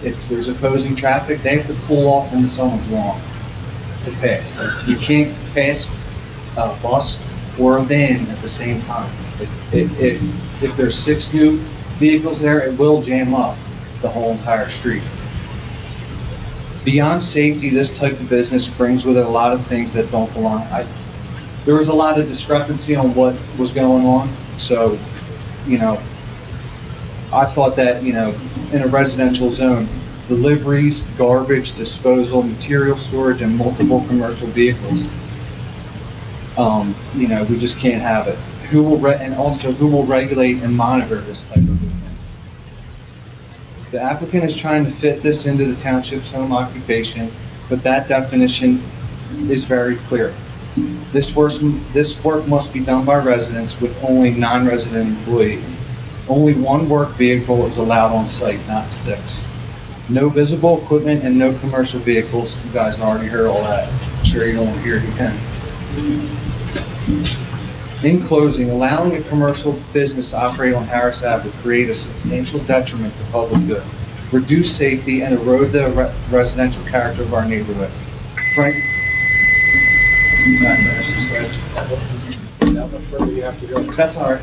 [SPEAKER 11] if there's opposing traffic, they have to pull off into someone's lawn to pass. You can't pass a bus or a van at the same time. If there's 6 new vehicles there, it will jam up the whole entire street. Beyond safety, this type of business brings with it a lot of things that don't belong. There was a lot of discrepancy on what was going on, so, I thought that, in a residential zone, deliveries, garbage, disposal, material storage, and multiple commercial vehicles, we just can't have it. and also who will regulate and monitor this type of movement. The applicant is trying to fit this into the township's home occupation, but that definition is very clear. This work must be done by residents with only non-resident employee. Only one work vehicle is allowed on site, not 6. No visible equipment and no commercial vehicles. You guys already heard all that. I'm sure you don't want to hear it again. In closing, allowing a commercial business to operate on Harris Ave would create a substantial detriment to public good, reduce safety, and erode the residential character of our neighborhood. Frank? That's all right.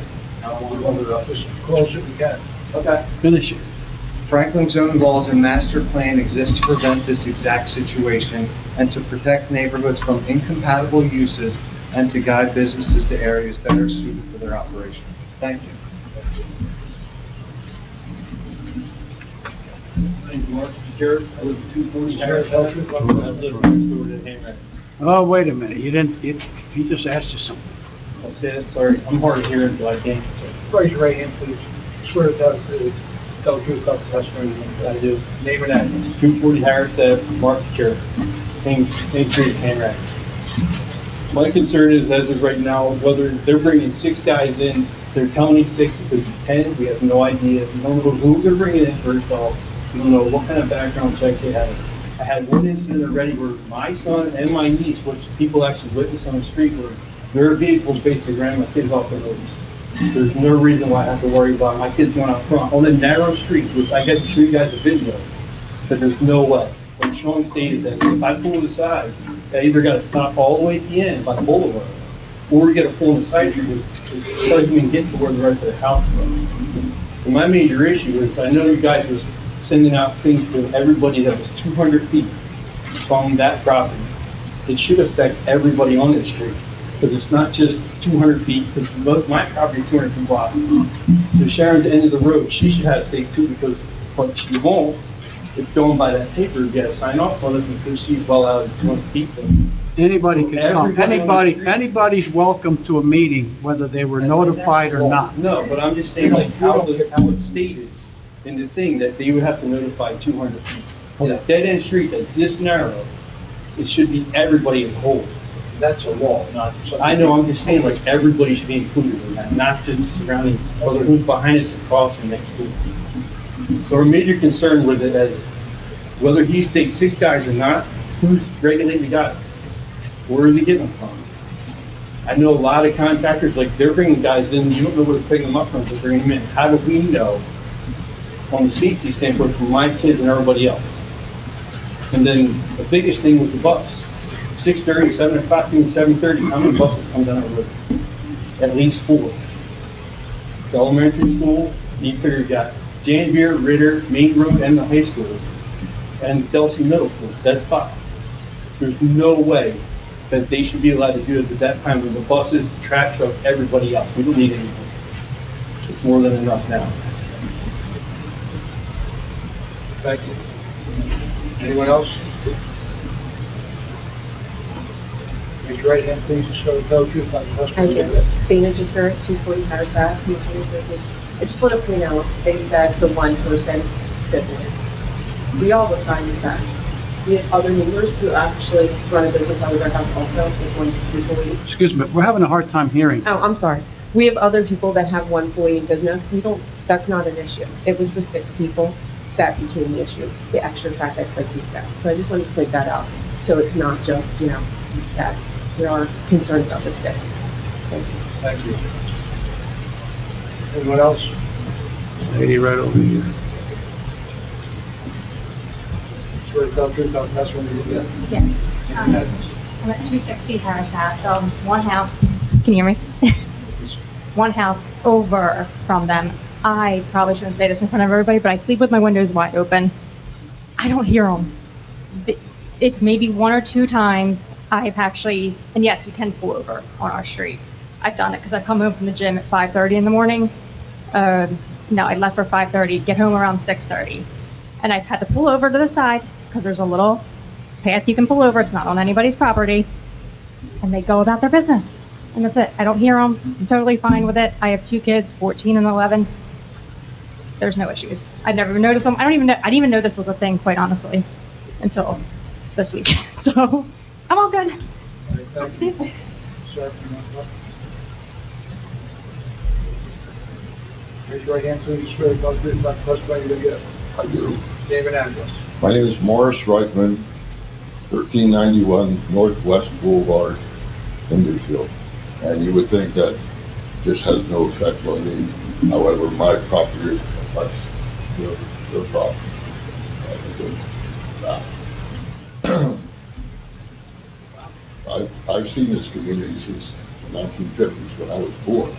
[SPEAKER 1] Close it, we can.
[SPEAKER 11] Okay.
[SPEAKER 7] Finish it.
[SPEAKER 11] Franklin's zoning laws and master plan exist to prevent this exact situation and to protect neighborhoods from incompatible uses and to guide businesses to areas better suited for their operation. Thank you.
[SPEAKER 1] Mark Jarrett, I live at 240 Harris Ave. I live next door to Hanratty.
[SPEAKER 7] Oh, wait a minute, he just asked you something.
[SPEAKER 1] I'll say it, sorry, I'm hard of hearing, but I can't. Raise your right hand, please. Swear to tell the truth about the testimony that I do. Name and address. 240 Harris Ave, Mark Jarrett, same street, Hanratty. My concern is, as of right now, whether they're bringing 6 guys in, they're telling me 6, if there's 10, we have no idea. We don't know who they're bringing in, first of all. We don't know what kind of background checks they have. I had one incident already where my son and my niece, which people actually witnessed on the street, where their vehicles basically ran my kids off the road. There's no reason why I have to worry about my kids going out front on the narrow street, which I get to show you guys a video, but there's no way. Like Sean stated, that if I pull to the side, I either got to stop all the way at the end by the boulevard, or we got to pull on the side street to doesn't even get to where the rest of the house is. And my major issue is, I know you guys was sending out things to everybody that was 200 feet from that property. It should affect everybody on the street, because it's not just 200 feet, because my property is 200 feet wide. So Sharon's end of the road, she should have safe too, because what she won't, if going by that paper, get a sign off on it, because she's well out of 200 feet.
[SPEAKER 7] Anybody can come, anybody's welcome to a meeting, whether they were notified or not.
[SPEAKER 1] No, but I'm just saying, like, how it's stated in the thing, that they would have to notify 200 feet. On a dead-end street that's this narrow, it should be everybody as a whole. That's a law, not... I know, I'm just saying, like, everybody should be included in that, not just surrounding, whether who's behind us across from next to it. So our major concern with it is, whether he takes 6 guys or not, who's regulating the guys? Where are they getting them from? I know a lot of contractors, like, they're bringing guys in, you don't know where they're picking them up from, they're bringing them in. How do we know, on the safety standpoint, from my kids and everybody else? And then the biggest thing was the bus. 6:30, 7 o'clock, even 7:30, how many buses come down the road? At least 4. The elementary school, you figure you got Janvier, Ritter, Main Road, and the high school, and Delsey Middle School, that's 5. There's no way that they should be allowed to do it at that time with the buses, the trash truck, everybody else. We don't need anything. It's more than enough now. Thank you. Anyone else? Raise your right hand, please, just go to tell the truth about the testimony.
[SPEAKER 2] Thank you. Dana Jeter, 240 Harris Ave, Commissioner 13. I just want to point out, they said the 1% business. We all look fine with that. We have other neighbors who actually run a business out of their house also with 1 employee.
[SPEAKER 7] Excuse me, we're having a hard time hearing.
[SPEAKER 2] Oh, I'm sorry. We have other people that have 1 employee in business. That's not an issue. It was the 6 people that became the issue, the extra traffic, like we said. So I just wanted to point that out. So it's not just, that we are concerned about the 6. Thank you.
[SPEAKER 1] Thank you. Anyone else?
[SPEAKER 7] Lady right over here.
[SPEAKER 1] Swear to tell the truth about the testimony you give.
[SPEAKER 6] Yes. I'm at 260 Harris Ave, so one house, can you hear me? One house over from them. I probably shouldn't say this in front of everybody, but I sleep with my windows wide open. I don't hear them. It's maybe 1 or 2 times I've actually, and yes, you can pull over on our street. I've done it because I've come home from the gym at 5:30 in the morning. No, I left for 5:30, get home around 6:30. And I've had to pull over to the side because there's a little path you can pull over. It's not on anybody's property. And they go about their business. and that's it. I don't hear them. I'm totally fine with it. I have 2 kids, 14 and 11. There's no issues. I never noticed them. I didn't even know this was a thing, quite honestly, until this week. So I'm all good.
[SPEAKER 1] Thank you. Sir, raise your right hand, please. Swear to God, this is not testimony you're gonna give.
[SPEAKER 12] I do.
[SPEAKER 1] Name and address.
[SPEAKER 12] My name is Morris Reitman, 1391 Northwest Boulevard in Newfield. And you would think that this has no effect on me. However, my property affects your property. I've seen this community since the 1950s when I was born.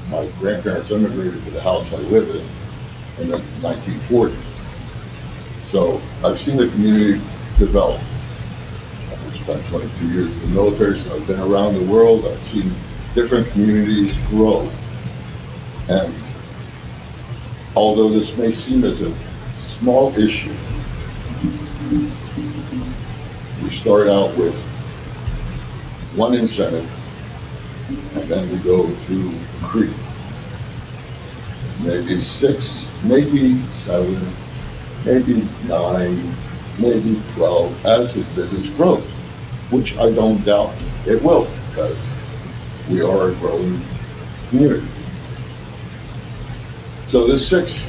[SPEAKER 12] My grandparents immigrated to the house I live in the 1940s. So I've seen the community develop. I've spent 22 years in the military, so I've been around the world. I've seen different communities grow. And although this may seem as a small issue, we start out with one incentive, and then we go through 3, maybe 6, maybe 7, maybe 9, maybe 12, as his business grows, which I don't doubt it will, because we are a growing community. So this 6,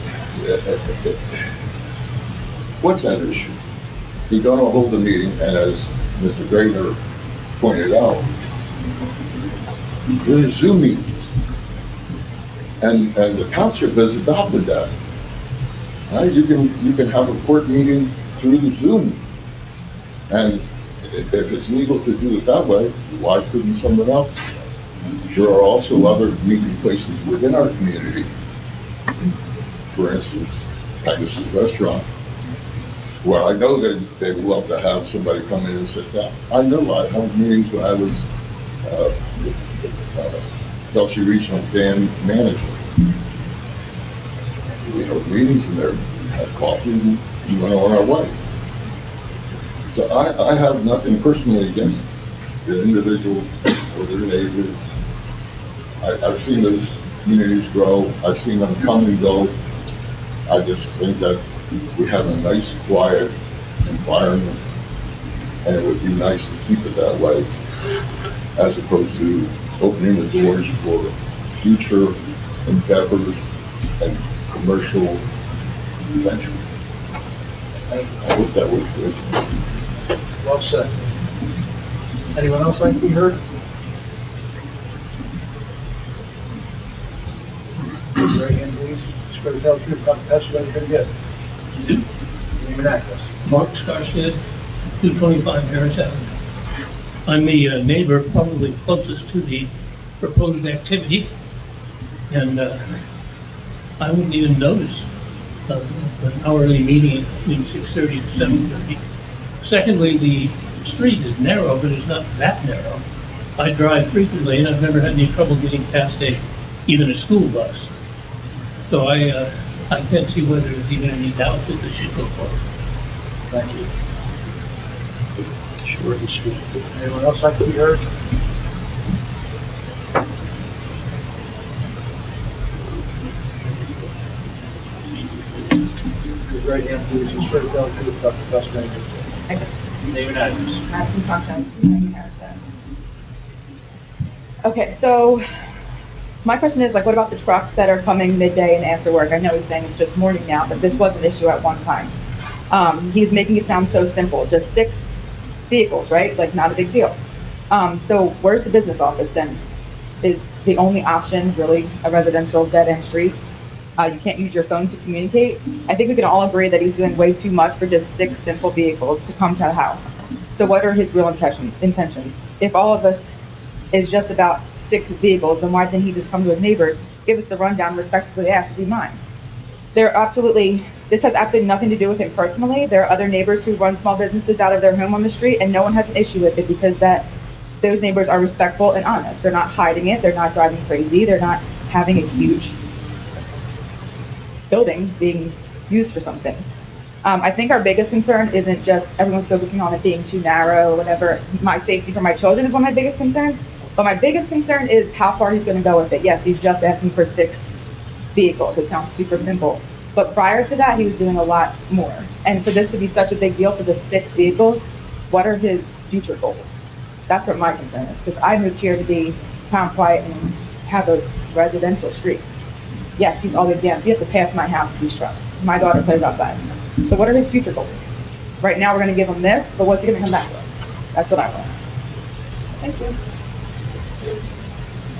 [SPEAKER 12] what's that issue? You're going to hold a meeting, and as Mr. Grader pointed out, there's Zoom meetings, and the township has adopted that. Right? You can have a court meeting through the Zoom, and if it's legal to do it that way, why couldn't someone else? There are also other meeting places within our community. For instance, Pegasus Restaurant, where I know that they would love to have somebody come in and sit down. I know I held meetings when I was Chelsea Regional Dam manager. We held meetings in there, had coffee, and we went on our way. So I have nothing personally against the individual or their neighbors. I've seen those communities grow. I've seen them come and go. I just think that we have a nice, quiet environment, and it would be nice to keep it that way, as opposed to opening the doors for future endeavors and commercial ventures. I hope that was good.
[SPEAKER 1] Well said. Anyone else like to be heard? Raise your right hand, please. Swear to tell the truth, not the testimony you're gonna give. Name and address.
[SPEAKER 13] Mark Scarstead, 225 Harris Avenue. I'm the neighbor probably closest to the proposed activity, and I wouldn't even notice an hourly meeting between 6:30 and 7:30. Secondly, the street is narrow, but it's not that narrow. I drive frequently, and I've never had any trouble getting past even a school bus. So I can't see whether there's even any doubt that this should go forward.
[SPEAKER 1] Thank you. Sure and sweet. Anyone else like to be heard? Raise your right hand, please. You swear to tell the truth, not the testimony you're gonna give. Name and address.
[SPEAKER 14] Madison Contact, 290 Harris Avenue. Okay, so my question is, like, what about the trucks that are coming midday and after work? I know he's saying it's just morning now, but this was an issue at one time. He's making it sound so simple, just 6 vehicles, right? Like, not a big deal. So where's the business office then? Is the only option really a residential dead-end street? You can't use your phone to communicate. I think we can all agree that he's doing way too much for just 6 simple vehicles to come to the house. So what are his real intentions? If all of this is just about 6 vehicles, then why didn't he just come to his neighbors, give us the rundown, respectfully ask if we mind? This has absolutely nothing to do with him personally. There are other neighbors who run small businesses out of their home on the street, and no one has an issue with it because those neighbors are respectful and honest. They're not hiding it. They're not driving crazy. They're not having a huge building being used for something. I think our biggest concern isn't just everyone's focusing on it being too narrow or whatever. My safety for my children is one of my biggest concerns. But my biggest concern is how far he's gonna go with it. Yes, he's just asking for 6 vehicles. It sounds super simple. But prior to that, he was doing a lot more. And for this to be such a big deal for the 6 vehicles, what are his future goals? That's what my concern is, because I moved here to be calm, quiet, and have a residential street. Yes, he's all the dams. You have to pass my house with these trucks. My daughter plays outside. So what are his future goals? Right now, we're gonna give him this, but what's he gonna come back with? That's what I want. Thank you.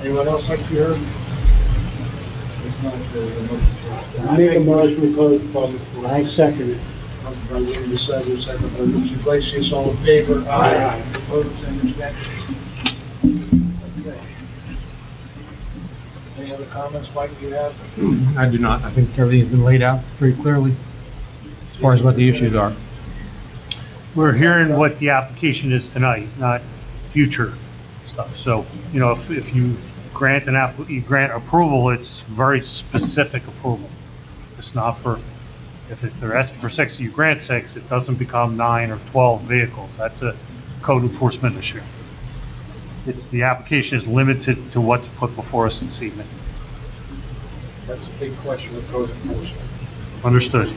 [SPEAKER 1] Anyone else like to hear? If not, the motion.
[SPEAKER 7] I make a motion to close the public forum. I second it.
[SPEAKER 1] Motion by William DeSalvo, second by Lucy Iglesias, all in favor?
[SPEAKER 7] Aye.
[SPEAKER 1] Opposed, same abstentions. Okay. Any other comments, Mike, you have?
[SPEAKER 15] I do not. I think everything's been laid out pretty clearly as far as what the issues are.
[SPEAKER 3] We're hearing what the application is tonight, not future stuff. So, you know, if you grant you grant approval, it's very specific approval. It's not for, if they're asking for 6, you grant 6, it doesn't become 9 or 12 vehicles. That's a code enforcement issue. The application is limited to what's put before us this evening.
[SPEAKER 1] That's a big question with code enforcement.
[SPEAKER 3] Understood.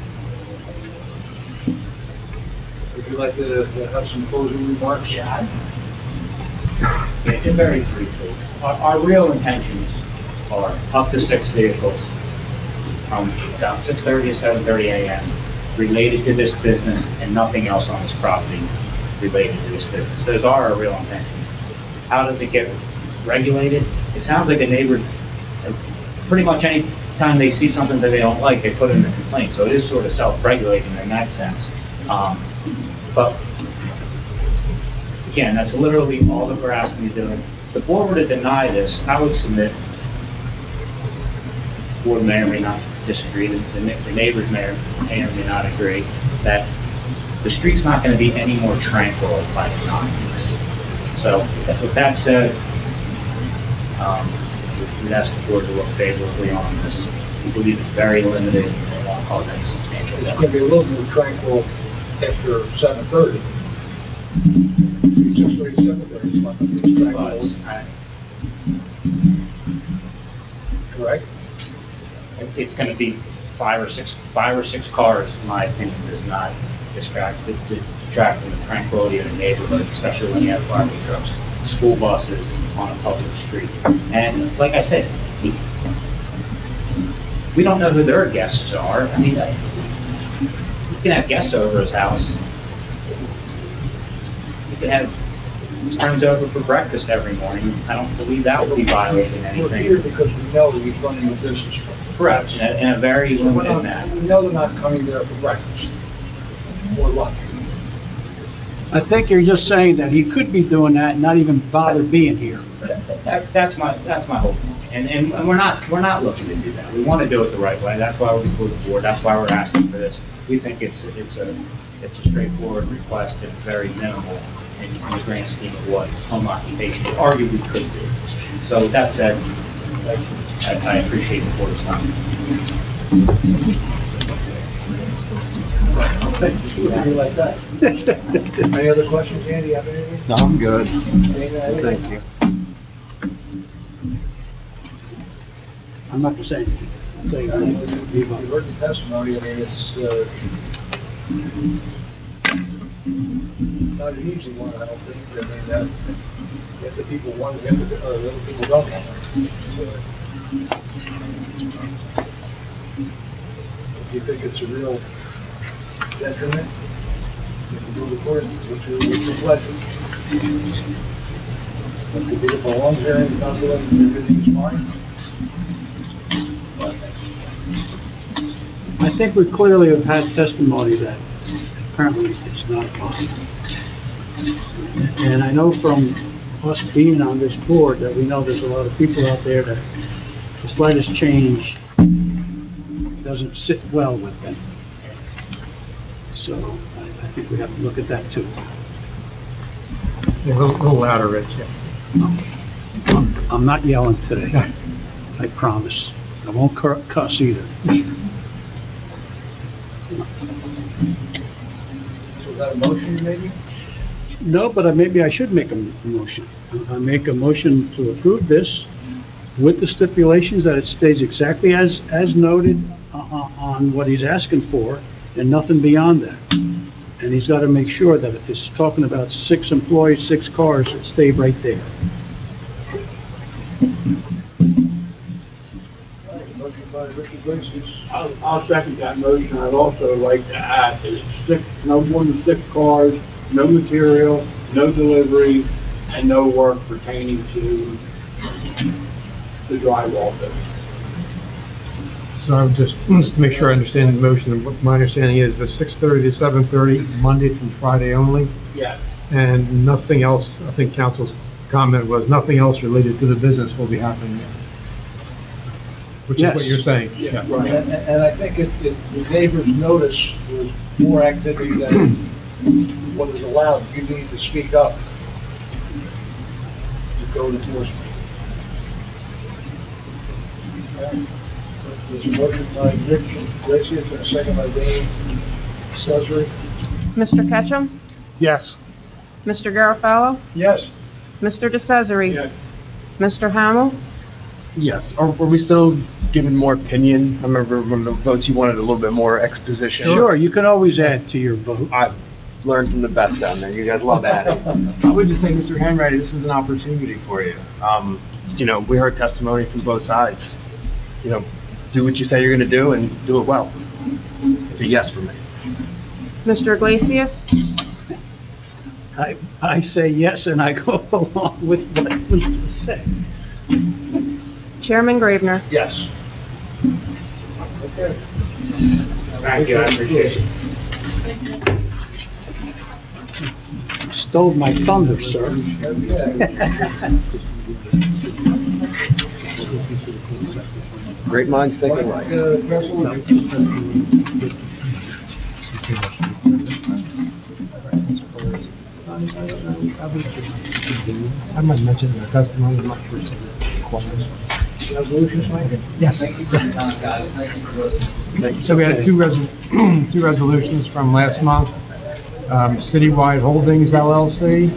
[SPEAKER 1] Would you like to have some closing remarks?
[SPEAKER 4] Yeah, very briefly. Our real intentions are up to 6 vehicles from about 6:30 to 7:30 a.m. related to this business and nothing else on this property related to this business. Those are our real intentions. How does it get regulated? It sounds like a neighbor, pretty much any time they see something that they don't like, they put in a complaint. So it is sort of self-regulating in that sense. But again, that's literally all that we're asking to do. If the board were to deny this, I would submit, the board may or may not disagree, the neighbors may or may not agree, that the street's not going to be any more tranquil by denying this. So with that said, we'd ask the board to look favorably on this. We believe it's very limited and it won't cause any substantial
[SPEAKER 1] It's
[SPEAKER 4] damage.
[SPEAKER 1] going to be a little more tranquil after 7:30. 6:30, 7:30 is not going to be tranquil. Correct?
[SPEAKER 4] It's going to be five or six cars, in my opinion, does not detract from the tranquility of the neighborhood, especially when you have garbage trucks, school buses on a public street. And like I said, we don't know who their guests are. I mean, you can have guests over his house. You can have friends over for breakfast every morning. I don't believe that would be violating anything.
[SPEAKER 1] We're here because we know he's running a business.
[SPEAKER 4] Correct, in a very limited manner.
[SPEAKER 1] We know they're not coming there for breakfast or lunch.
[SPEAKER 7] I think you're just saying that he could be doing that and not even bother being here.
[SPEAKER 4] That's my whole point. And we're not looking to do that. We want to do it the right way. That's why we're before the board. That's why we're asking for this. We think it's a straightforward request and very minimal in the grand scheme of what home occupation arguably could do. So with that said, I appreciate the board's time.
[SPEAKER 1] You like that? Any other questions, Andy? You have anything?
[SPEAKER 15] No, I'm good.
[SPEAKER 1] Anything?
[SPEAKER 15] Thank you.
[SPEAKER 7] I'm not gonna say anything. I'll say
[SPEAKER 1] You heard the testimony. I mean, it's not an easy one, I don't think. I mean, if the people want it, the other people don't want it. So, if you think it's a real detriment, you can do the court, which is a pleasure. But if it belongs there and it's not doing everything's fine.
[SPEAKER 7] I think we clearly have had testimony that apparently it's not fine. And I know from us being on this board that we know there's a lot of people out there that the slightest change doesn't sit well with them. So I think we have to look at that too.
[SPEAKER 15] A little louder, Rich.
[SPEAKER 7] I'm not yelling today. I promise. I won't cuss either.
[SPEAKER 1] So is that a motion, maybe?
[SPEAKER 7] No, but maybe I should make a motion. I make a motion to approve this with the stipulations that it stays exactly as noted on what he's asking for, and nothing beyond that. And he's got to make sure that if it's talking about 6 employees, 6 cars, it stay right there.
[SPEAKER 1] Motion by Mr. Iglesias. I'll second that motion. I'd also like to add that it's no more than 6 cars, no material, no delivery, and no work pertaining to the drywall business.
[SPEAKER 15] So I would just to make sure I understand the motion, what my understanding is the 6:30 to 7:30, Monday through Friday only,
[SPEAKER 1] Yes.
[SPEAKER 15] and nothing else, I think council's comment was nothing else related to the business will be happening there. Which is what
[SPEAKER 7] Yes.
[SPEAKER 15] you're saying.
[SPEAKER 1] Yeah, right. And I think if the neighbors notice there's more activity than what is allowed, you need to speak up to code enforcement. Okay. There's a motion by Rich Iglesias and a second by Dave Accessory.
[SPEAKER 2] Mr. Ketchum?
[SPEAKER 1] Yes.
[SPEAKER 2] Mr. Garofalo?
[SPEAKER 1] Yes.
[SPEAKER 2] Mr. DeCesare?
[SPEAKER 1] Yes.
[SPEAKER 2] Mr. Hamel?
[SPEAKER 16] Yes. Are we still giving more opinion? I remember when the votes you wanted a little bit more exposition.
[SPEAKER 7] Sure, you can always add to your vote.
[SPEAKER 16] I've learned from the best down there. You guys love adding. I would just say, Mr. Hanratty, this is an opportunity for you. You know, we heard testimony from both sides. You know, do what you say you're going to do and do it well. It's a yes for me.
[SPEAKER 2] Mr. Iglesias?
[SPEAKER 7] I say yes, and I go along with what was just said.
[SPEAKER 2] Chairman Gravener?
[SPEAKER 1] Yes. Okay.
[SPEAKER 4] Thank you, I appreciate it.
[SPEAKER 7] Stole my thunder, sir.
[SPEAKER 16] Great minds think alike.
[SPEAKER 15] I might mention the testimony, I'm not sure.
[SPEAKER 1] Resolutions, Mike?
[SPEAKER 15] Yes.
[SPEAKER 1] Thank you for your time, guys. Thank you for listening.
[SPEAKER 15] So we had two resolutions from last month. Citywide Holdings LLC.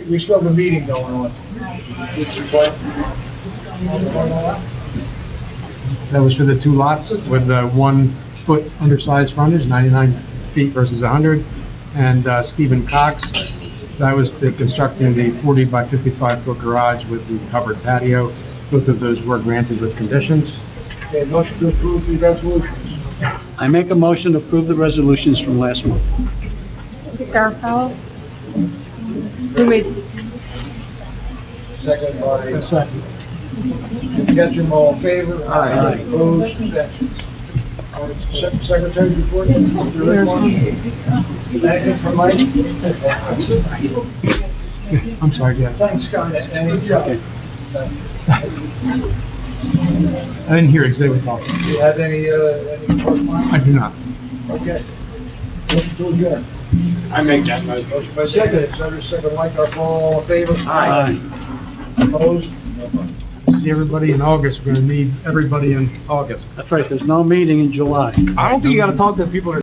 [SPEAKER 1] We still have a meeting going on.
[SPEAKER 15] That was for the 2 lots with the 1 foot undersized frontage, 99 feet versus 100. And Stephen Cox, that was the constructing the 40 by 55 foot garage with the covered patio. Both of those were granted with conditions.
[SPEAKER 1] Okay, motion to approve the resolutions.
[SPEAKER 7] I make a motion to approve the resolutions from last month.
[SPEAKER 2] Mr. Garofalo? Who made?
[SPEAKER 1] Second by.
[SPEAKER 7] Second.
[SPEAKER 1] Ketchum, all in favor?
[SPEAKER 7] Aye.
[SPEAKER 1] Opposed, abstentions. Secretary's report. Anything from Mike?
[SPEAKER 15] I'm sorry, yeah.
[SPEAKER 1] Thanks, guys. Any job?
[SPEAKER 15] Okay. I didn't hear exactly what talking.
[SPEAKER 1] Do you have any correspondence?
[SPEAKER 15] I do not.
[SPEAKER 1] Okay. Motion to adjourn.
[SPEAKER 4] I make that motion.
[SPEAKER 1] Motion by second, Mike, all in favor?
[SPEAKER 7] Aye.
[SPEAKER 1] Opposed? Nobody.
[SPEAKER 15] See everybody in August. We're going to need everybody in August.
[SPEAKER 7] That's right, there's no meeting in July.
[SPEAKER 16] I don't think you got to talk to the people that